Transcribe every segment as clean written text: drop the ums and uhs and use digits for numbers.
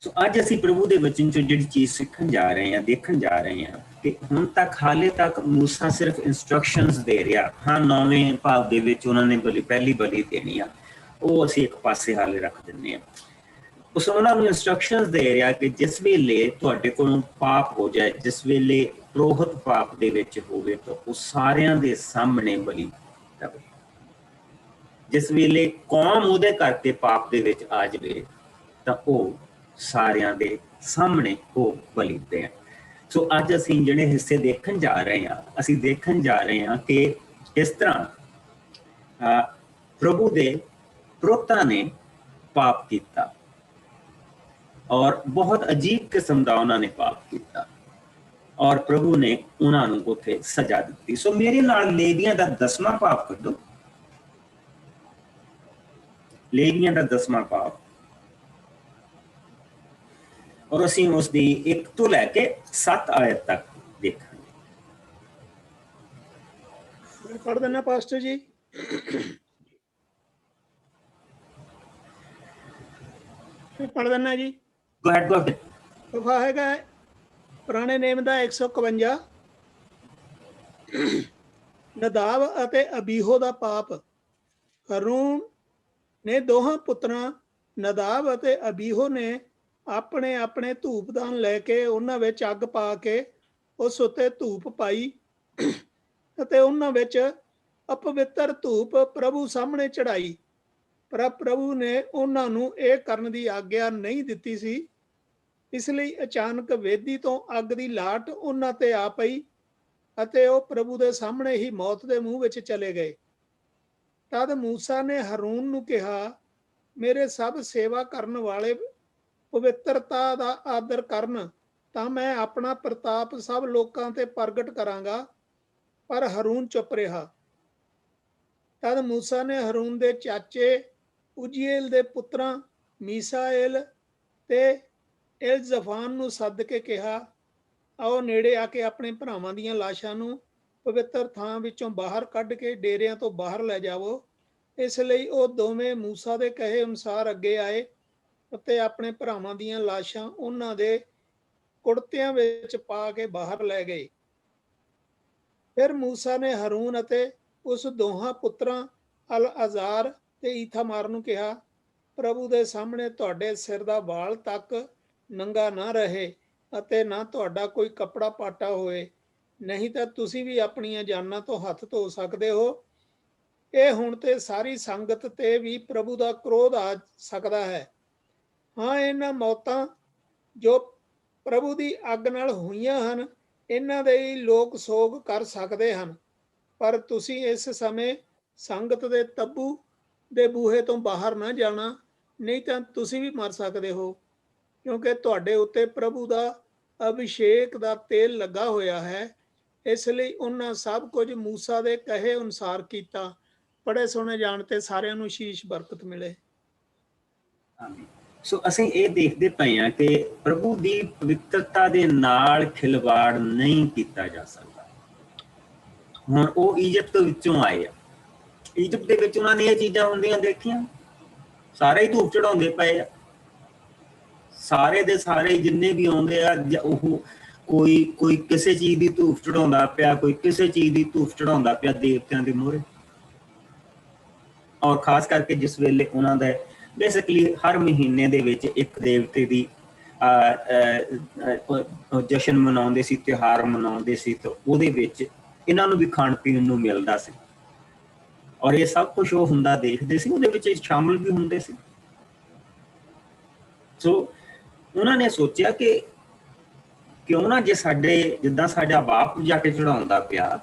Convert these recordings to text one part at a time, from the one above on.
ਸੋ ਅੱਜ ਅਸੀਂ ਪ੍ਰਭੂ ਦੇ ਵਚਨ ਚੋਂ ਜਿਹੜੀ ਚੀਜ਼ ਸਿੱਖਣ ਜਾ ਰਹੇ ਹਾਂ, ਦੇਖਣ ਜਾ ਰਹੇ ਹਾਂ ਕਿ ਹੁਣ ਤੱਕ ਹਾਲੇ ਤੱਕ ਮੂਸਾ ਸਿਰਫ ਇਨਸਟਰਕਸ਼ਨਸ ਦੇ ਰਿਹਾ। ਹਾਂ, 9ਵੇਂ ਭਾਗ ਦੇ ਵਿੱਚ ਉਹਨਾਂ ਨੇ ਪਹਿਲੀ ਬਲੀ ਦੇਣੀ ਆ, ਉਹ ਅਸੀਂ ਇੱਕ ਪਾਸੇ ਹਾਲੇ ਰੱਖ ਦਿੰਦੇ ਹਾਂ। ਉਸ ਉਹਨਾਂ ਨੂੰ ਇਨਸਟਰਕਸ਼ਨਸ ਦੇ ਰਿਹਾ ਕਿ ਜਿਸ ਵੇਲੇ ਤੁਹਾਡੇ ਕੋਲੋਂ ਪਾਪ ਹੋ ਜਾਏ, ਜਿਸ ਵੇਲੇ ਪੁਰੋਹਿਤ ਪਾਪ ਦੇ ਵਿੱਚ ਹੋਵੇ, ਤਾਂ ਉਹ ਸਾਰਿਆਂ ਦੇ ਸਾਹਮਣੇ ਬਲੀ ਦੇਵੇ। ਜਿਸ ਵੇਲੇ ਕੌਮ ਉਹਦੇ ਕਰਕੇ ਪਾਪ ਦੇ ਵਿੱਚ ਆ ਜਾਵੇ ਤਾਂ ਉਹ ਸਾਰਿਆਂ ਦੇ ਸਾਹਮਣੇ ਉਹ ਬਲੀ ਦੇਣ। ਸੋ ਅੱਜ ਅਸੀਂ ਜਿਹੜੇ ਹਿੱਸੇ ਦੇਖਣ ਜਾ ਰਹੇ ਹਾਂ, ਅਸੀਂ ਦੇਖਣ ਜਾ ਰਹੇ ਹਾਂ ਕਿ ਕਿਸ ਤਰ੍ਹਾਂ ਪ੍ਰਭੂ ਦੇ ਪੁਰੋਹਿਤਾਂ ਨੇ ਪਾਪ ਕੀਤਾ ਔਰ ਬਹੁਤ ਅਜੀਬ ਕਿਸਮ ਦਾ ਉਹਨਾਂ ਨੇ ਪਾਪ ਕੀਤਾ ਔਰ ਪ੍ਰਭੂ ਨੇ ਉਹਨਾਂ ਨੂੰ ਉੱਥੇ ਸਜ਼ਾ ਦਿੱਤੀ। ਸੋ ਮੇਰੇ ਨਾਲ ਲੇਵੀਆਂ ਦਾ 10ਵਾਂ ਪਾਪ ਕੱਢੋ, ਲੇਵੀਆਂ ਦਾ 10ਵਾਂ ਪਾਪ, ਔਰ ਅਸੀਂ ਉਸ ਦੀ 1 ਤੋਂ ਲੈ ਕੇ 7 ਆਇਤ ਤੱਕ ਦੇਖਾਂਗੇ। ਮੈਂ ਪੜ੍ਹ ਦਿੰਦਾ ਪਾਸਟਰ ਜੀ। ਮੈਂ ਪੜ੍ਹ ਦਿੰਦਾ ਜੀ। ਗੋ ਅਹੈਡ। ਵਫਾ ਹੈਗਾ ਪੁਰਾਣੇ ਨੇਮ ਦਾ 151। ਨਦਾਬ ਅਤੇ ਅਬੀਹੋ ਦਾ ਪਾਪ। ਹरून ਨੇ ਦੋਹਾਂ ਪੁੱਤਰਾਂ ਨਦਾਬ ਅਤੇ ਅਬੀਹੋ ਨੇ ਆਪਣੇ ਆਪਣੇ ਧੂਪਦਾਨ ਲੈ ਕੇ ਉਹਨਾਂ ਵਿੱਚ ਅੱਗ ਪਾ ਕੇ ਉਸ ਉੱਤੇ ਧੂਪ ਪਾਈ ਅਤੇ ਉਹਨਾਂ ਵਿੱਚ ਅਪਵਿੱਤਰ ਧੂਪ ਪ੍ਰਭੂ ਸਾਹਮਣੇ ਚੜਾਈ। ਪਰ ਪ੍ਰਭੂ ਨੇ ਉਹਨਾਂ ਨੂੰ ਇਹ ਕਰਨ ਦੀ ਆਗਿਆ ਨਹੀਂ ਦਿੱਤੀ ਸੀ। ਇਸ ਲਈ ਅਚਾਨਕ ਵੇਦੀ ਤੋਂ ਅੱਗ ਦੀ ਲਾਟ ਉਹਨਾਂ ਤੇ ਆ ਪਈ ਅਤੇ ਉਹ ਪ੍ਰਭੂ ਦੇ ਸਾਹਮਣੇ ਹੀ ਮੌਤ ਦੇ ਮੂੰਹ ਵਿੱਚ ਚਲੇ ਗਏ। ਤਦ ਮੂਸਾ ਨੇ ਹरून ਨੂੰ ਕਿਹਾ, ਮੇਰੇ ਸਭ ਸੇਵਾ ਕਰਨ ਵਾਲੇ ਪਵਿੱਤਰਤਾ ਦਾ ਆਦਰ ਕਰਨ ਤਾਂ ਮੈਂ ਆਪਣਾ ਪ੍ਰਤਾਪ ਸਭ ਲੋਕਾਂ ਤੇ ਪ੍ਰਗਟ ਕਰਾਂਗਾ। ਪਰ ਹरून ਚੁੱਪ ਰਿਹਾ। ਤਦ ਮੂਸਾ ਨੇ ਹरून ਦੇ ਚਾਚੇ ਉਜੀਏਲ ਦੇ ਪੁੱਤਰਾਂ ਮੀਸਾਏਲ ਤੇ ਇਲਜ਼ਫਾਨ ਨੂੰ ਸੱਦ ਕੇ ਕਿਹਾ, ਆਓ ਨੇੜੇ ਆ ਕੇ ਆਪਣੇ ਭਰਾਵਾਂ ਦੀਆਂ ਲਾਸ਼ਾਂ ਨੂੰ ਪਵਿੱਤਰ ਥਾਂ ਵਿੱਚੋਂ ਬਾਹਰ ਕੱਢ ਕੇ ਡੇਰਿਆਂ ਤੋਂ ਬਾਹਰ ਲੈ ਜਾਵੋ। ਇਸ ਲਈ ਉਹ ਦੋਵੇਂ ਮੂਸਾ ਦੇ ਕਹੇ ਅਨੁਸਾਰ ਅੱਗੇ ਆਏ ਅਤੇ ਆਪਣੇ ਭਰਾਵਾਂ ਦੀਆਂ ਲਾਸ਼ਾਂ ਉਹਨਾਂ ਦੇ ਕੁੜਤਿਆਂ ਵਿੱਚ ਪਾ ਕੇ ਬਾਹਰ ਲੈ ਗਏ। ਫਿਰ ਮੂਸਾ ਨੇ ਹरून ਅਤੇ ਉਸ ਦੋਹਾਂ ਪੁੱਤਰਾਂ ਅਲ-ਅਜ਼ਾਰ ਤੇ ਈਥਾਮਾਰ ਨੂੰ ਕਿਹਾ, ਪ੍ਰਭੂ ਦੇ ਸਾਹਮਣੇ ਤੁਹਾਡੇ ਸਿਰ ਦਾ ਵਾਲ ਤੱਕ ਨੰਗਾ ਨਾ ਰਹੇ ਅਤੇ ਨਾ ਤੁਹਾਡਾ ਕੋਈ ਕੱਪੜਾ ਪਾਟਾ ਹੋਏ, ਨਹੀਂ ਤਾਂ ਤੁਸੀਂ ਵੀ ਆਪਣੀਆਂ ਜਾਨਾਂ ਤੋਂ ਹੱਥ ਧੋ ਸਕਦੇ ਹੋ। ਇਹ ਹੁਣ ਤੇ ਸਾਰੀ ਸੰਗਤ ਤੇ ਵੀ ਪ੍ਰਭੂ ਦਾ ਕ੍ਰੋਧ ਆ ਸਕਦਾ ਹੈ। ਹਾਂ, ਇਹਨਾਂ ਮੌਤਾਂ ਜੋ ਪ੍ਰਭੂ ਦੀ ਅੱਗ ਨਾਲ ਹੋਈਆਂ ਹਨ, ਇਹਨਾਂ ਦੇ ਹੀ ਲੋਕ ਸੋਗ ਕਰ ਸਕਦੇ ਹਨ। ਪਰ ਤੁਸੀਂ ਇਸ ਸਮੇਂ ਸੰਗਤ ਦੇ ਤੱਬੂ ਦੇ ਬੂਹੇ ਤੋਂ ਬਾਹਰ ਨਾ ਜਾਣਾ, ਨਹੀਂ ਤਾਂ ਤੁਸੀਂ ਵੀ ਮਰ ਸਕਦੇ ਹੋ, ਕਿਉਂਕਿ ਤੁਹਾਡੇ ਉੱਤੇ ਪ੍ਰਭੂ ਦਾ ਅਭਿਸ਼ੇਕ ਦਾ ਤੇਲ ਲੱਗਾ ਹੋਇਆ ਹੈ। ਇਸ ਲਈ ਉਹਨਾਂ ਸਭ ਕੁਝ ਮੂਸਾ ਦੇ ਕਹੇ ਅਨੁਸਾਰ ਕੀਤਾ। ਪੜ੍ਹੇ ਸੁਣੇ ਜਾਣ ਤੇ ਸਾਰਿਆਂ ਨੂੰ ਸ਼ੀਸ਼ ਬਰਕਤ ਮਿਲੇ। ਸੋ ਅਸੀਂ ਇਹ ਦੇਖਦੇ ਪਏ ਹਾਂ ਕਿ ਪ੍ਰਭੂ ਦੀ ਪਵਿੱਤਰਤਾ ਦੇ ਨਾਲ ਖਿਲਵਾੜ ਨਹੀਂ ਕੀਤਾ ਜਾ ਸਕਦਾ। ਹੁਣ ਉਹ ਇਜਿਪਟ ਵਿੱਚੋਂ ਆਏ ਆ, ਇਜਿਪਟ ਦੇ ਵਿੱਚ ਉਹਨਾਂ ਨੇ ਇਹ ਚੀਜ਼ਾਂ ਹੁੰਦੀਆਂ ਦੇਖੀਆਂ, ਸਾਰੇ ਹੀ ਧੂਪ ਚੜਾਉਂਦੇ ਪਏ ਆ, ਸਾਰੇ ਦੇ ਸਾਰੇ ਜਿੰਨੇ ਵੀ ਆਉਂਦੇ ਆ, ਉਹ ਕੋਈ ਕਿਸੇ ਚੀਜ਼ ਦੀ ਧੂਪ ਚੜਾਉਂਦਾ ਪਿਆ, ਕੋਈ ਕਿਸੇ ਚੀਜ਼ ਦੀ ਧੂਪ ਚੜਾਉਂਦਾ ਪਿਆ ਦੇਵਤਿਆਂ ਦੇ ਮੂਹਰੇ। ਔਰ ਖਾਸ ਕਰਕੇ ਜਿਸ ਵੇਲੇ ਉਹਨਾਂ ਦਾ ਬੇਸਿਕਲੀ ਹਰ ਮਹੀਨੇ ਦੇ ਵਿੱਚ ਇੱਕ ਦੇਵਤੇ ਦੀ ਜਸ਼ਨ ਮਨਾਉਂਦੇ ਸੀ, ਤਿਉਹਾਰ ਮਨਾਉਂਦੇ ਸੀ, ਤਾਂ ਉਹਦੇ ਵਿੱਚ ਇਹਨਾਂ ਨੂੰ ਵੀ ਖਾਣ ਪੀਣ ਨੂੰ ਮਿਲਦਾ ਸੀ ਔਰ ਇਹ ਸਭ ਕੁਛ ਉਹ ਹੁੰਦਾ ਦੇਖਦੇ ਸੀ, ਉਹਦੇ ਵਿੱਚ ਸ਼ਾਮਲ ਵੀ ਹੁੰਦੇ ਸੀ। ਸੋ ਉਹਨਾਂ ਨੇ ਸੋਚਿਆ ਕਿ ਕਿਉਂ ਨਾ ਜੇ ਸਾਡੇ ਜਿੱਦਾਂ ਸਾਡਾ ਬਾਪ ਜਾ ਕੇ ਚੜਾਉਂਦਾ ਪਿਆ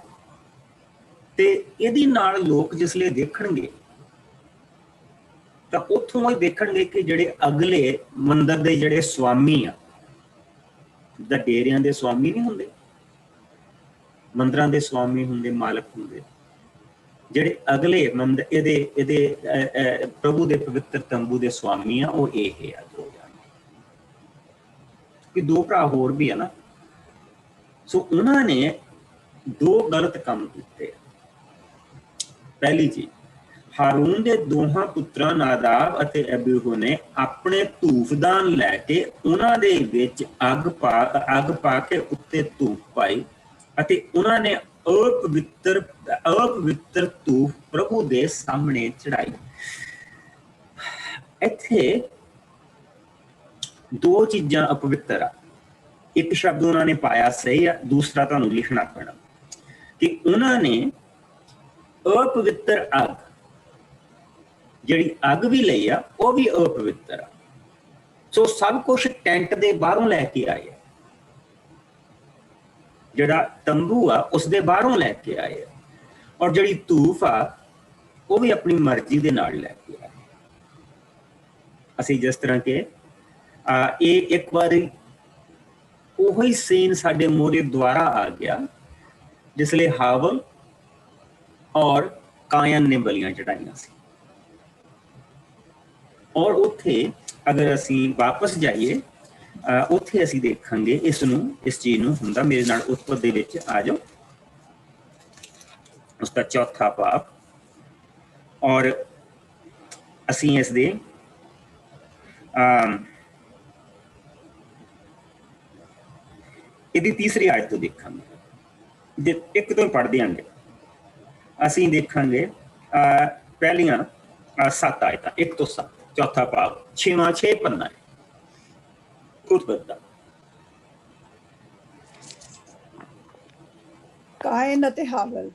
ਤੇ ਇਹਦੀ ਨਾਲ ਲੋਕ ਜਿਸਲੇ ਦੇਖਣਗੇ ਤਾਂ ਉੱਥੋਂ ਇਹ ਦੇਖਣਗੇ ਕਿ ਜਿਹੜੇ ਅਗਲੇ ਮੰਦਰ ਦੇ ਜਿਹੜੇ ਸਵਾਮੀ ਆ, ਜਿੱਦਾਂ ਡੇਰਿਆਂ ਦੇ ਸਵਾਮੀ ਨਹੀਂ ਹੁੰਦੇ, ਮੰਦਰਾਂ ਦੇ ਸਵਾਮੀ ਹੁੰਦੇ, ਮਾਲਕ ਹੁੰਦੇ, ਜਿਹੜੇ ਅਗਲੇ ਮੰਦਰ ਇਹਦੇ ਪ੍ਰਭੂ ਦੇ ਪਵਿੱਤਰ ਤੰਬੂ ਦੇ ਸਵਾਮੀ ਆ, ਉਹ ਇਹ ਆ ਦੋ ਜਾਣੇ ਕਿ ਦੋ ਭਰਾ ਹੋਰ ਵੀ ਆ ਨਾ। ਸੋ ਉਹਨਾਂ ਨੇ ਦੋ ਗਲਤ ਕੰਮ ਕੀਤੇ। ਪਹਿਲੀ ਚੀਜ਼, ਹਾਰੂਨ ਦੇ ਦੋਹਾਂ ਪੁੱਤਰਾਂ ਨਾਦਾਬ ਅਤੇ ਅਬੀਹੂ ਨੇ ਆਪਣੇ ਧੂਫਦਾਨ ਲੈ ਕੇ ਉਹਨਾਂ ਦੇ ਵਿੱਚ ਅੱਗ ਪਾ ਕੇ ਉੱਤੇ ਧੂਫ ਪਾਈ ਅਤੇ ਉਹਨਾਂ ਨੇ ਅਪਵਿੱਤਰ ਧੂਫ ਪ੍ਰਭੂ ਦੇ ਸਾਹਮਣੇ ਚੜਾਈ। ਇੱਥੇ ਦੋ ਚੀਜ਼ਾਂ ਅਪਵਿੱਤਰ ਆ। ਇੱਕ ਸ਼ਬਦ ਉਹਨਾਂ ਨੇ ਪਾਇਆ ਸਹੀ ਆ, ਦੂਸਰਾ ਤੁਹਾਨੂੰ ਲਿਖਣਾ ਪੈਣਾ ਕਿ ਉਹਨਾਂ ਨੇ ਅਪਵਿੱਤਰ ਅੱਗ, ਜਿਹੜੀ ਅੱਗ ਵੀ ਲਈ ਆ ਉਹ ਵੀ ਅਪਵਿੱਤਰ ਆ। ਸੋ ਸਭ ਕੁਛ ਟੈਂਟ ਦੇ ਬਾਹਰੋਂ ਲੈ ਕੇ ਆਏ ਆ, ਜਿਹੜਾ ਤੰਬੂ ਆ ਉਸ ਦੇ ਬਾਹਰੋਂ ਲੈ ਕੇ ਆਏ ਆ, ਔਰ ਜਿਹੜੀ ਧੂਫ ਆ ਉਹ ਵੀ ਆਪਣੀ ਮਰਜ਼ੀ ਦੇ ਨਾਲ ਲੈ ਕੇ ਆਏ। ਅਸੀਂ ਜਿਸ ਤਰ੍ਹਾਂ ਕਿ ਇਹ ਇੱਕ ਵਾਰੀ ਉਹੀ ਸੀਨ ਸਾਡੇ ਮੋਢੇ ਦੁਆਰਾ ਆ ਗਿਆ ਜਿਸ ਲਈ ਹਾਵਲ ਔਰ ਕਾਇਨ ਨੇ ਬਲੀਆਂ ਚੜਾਈਆਂ ਸੀ। ਔਰ ਉੱਥੇ ਅਗਰ ਅਸੀਂ ਵਾਪਸ ਜਾਈਏ ਉੱਥੇ ਅਸੀਂ ਦੇਖਾਂਗੇ ਇਸ ਚੀਜ਼ ਨੂੰ ਹੁੰਦਾ। ਮੇਰੇ ਨਾਲ ਉਤਪਤ ਦੇ ਵਿੱਚ ਆ ਜਾਓ, ਉਸਦਾ ਚੌਥਾ ਪਾਪ, ਔਰ ਅਸੀਂ ਇਸ ਦੇ ਇਹਦੀ ਤੀਸਰੀ ਆਇਤ ਤੋਂ ਦੇਖਾਂਗੇ। ਇੱਕ ਤੋਂ ਪੜ੍ਹਦੇ ਆਂਗੇ, ਅਸੀਂ ਦੇਖਾਂਗੇ ਪਹਿਲੀਆਂ 7 ਆਇਤਾਂ 1 ਤੋਂ 7, ਚੌਥਾ ਪਾਪ 6 ਪੰਨਾ ਉਤਪਤ ਦਾ। ਕਾਇਨ ਅਤੇ ਹਾਵਲ।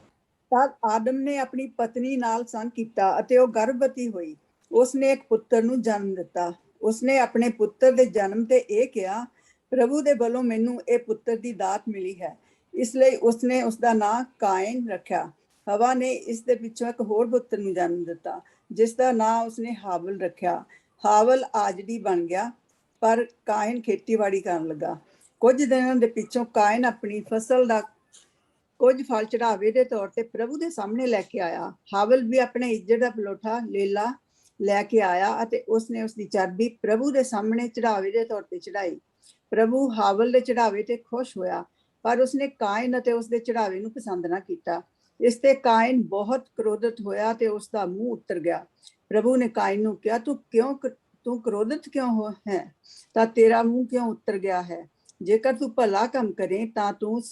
ਤਦ ਆਦਮ ਨੇ ਆਪਣੀ ਪਤਨੀ ਨਾਲ ਸੰਗ ਕੀਤਾ ਅਤੇ ਉਹ ਗਰਭਵਤੀ ਹੋਈ। ਉਸਨੇ ਇੱਕ ਪੁੱਤਰ ਨੂੰ ਜਨਮ ਦਿੱਤਾ। ਉਸਨੇ ਆਪਣੇ ਪੁੱਤਰ ਦੇ ਜਨਮ ਤੇ ਇਹ ਕਿਹਾ, ਪ੍ਰਭੂ ਦੇ ਵੱਲੋਂ ਮੈਨੂੰ ਇਹ ਪੁੱਤਰ ਦੀ ਦਾਤ ਮਿਲੀ ਹੈ। ਇਸ ਲਈ ਉਸਨੇ ਉਸਦਾ ਨਾਂ ਕਾਇਨ ਰੱਖਿਆ। ਹਵਾ ਨੇ ਇਸ ਦੇ ਪਿੱਛੋਂ ਇੱਕ ਹੋਰ ਪੁੱਤਰ ਨੂੰ ਜਨਮ ਦਿੱਤਾ ਜਿਸ ਦਾ ਨਾਂ ਉਸਨੇ ਹਾਵਲ ਰੱਖਿਆ। ਹਾਵਲ ਆਜੜੀ ਬਣ ਗਿਆ, ਪਰ ਕਾਇਨ ਖੇਤੀਬਾੜੀ ਕਰਨ ਲੱਗਾ। ਕੁਝ ਦਿਨਾਂ ਦੇ ਪਿੱਛੋਂ ਕਾਇਨ ਆਪਣੀ ਫਸਲ ਦਾ ਕੁਝ ਫਲ ਚੜਾਵੇ ਦੇ ਤੌਰ ਤੇ ਪ੍ਰਭੂ ਦੇ ਸਾਹਮਣੇ ਲੈ ਕੇ ਆਇਆ। ਹਾਵਲ ਵੀ ਆਪਣੇ ਇੱਜ਼ਤ ਦਾ ਪਲੋਠਾ ਲੇਲਾ ਲੈ ਕੇ ਆਇਆ ਅਤੇ ਉਸਨੇ ਉਸਦੀ ਚਰਬੀ ਪ੍ਰਭੂ ਦੇ ਸਾਹਮਣੇ ਚੜਾਵੇ ਦੇ ਤੌਰ ਤੇ ਚੜਾਈ। ਪ੍ਰਭੂ ਹਾਵਲ ਦੇ ਚੜਾਵੇ ਤੇ ਖੁਸ਼ ਹੋਇਆ, ਪਰ ਉਸਨੇ ਕਾਇਨ ਅਤੇ ਉਸਦੇ ਚੜਾਵੇ ਨੂੰ ਪਸੰਦ ਨਾ ਕੀਤਾ। ਇਸ ਤੇ ਕਾਇਨ ਬਹੁਤ ਕ੍ਰੋਧਿਤ ਹੋਇਆ ਤੇ ਉਸਦਾ ਮੂੰਹ ਉੱਤਰ ਗਿਆ। ਪ੍ਰਭੂ ਨੇ ਕਾਇਨ ਨੂੰ ਕਿਹਾ, ਤੂੰ ਕ੍ਰੋਧਿਤ ਕਿਉਂ ਹੈ? ਤਾਂ ਤੇਰਾ ਮੂੰਹ ਕਿਉਂ ਉੱਤਰ ਗਿਆ ਹੈ? ਜੇਕਰ ਤੂੰ ਭਲਾ ਕੰਮ ਕਰੇ ਤਾਂ ਤੂੰ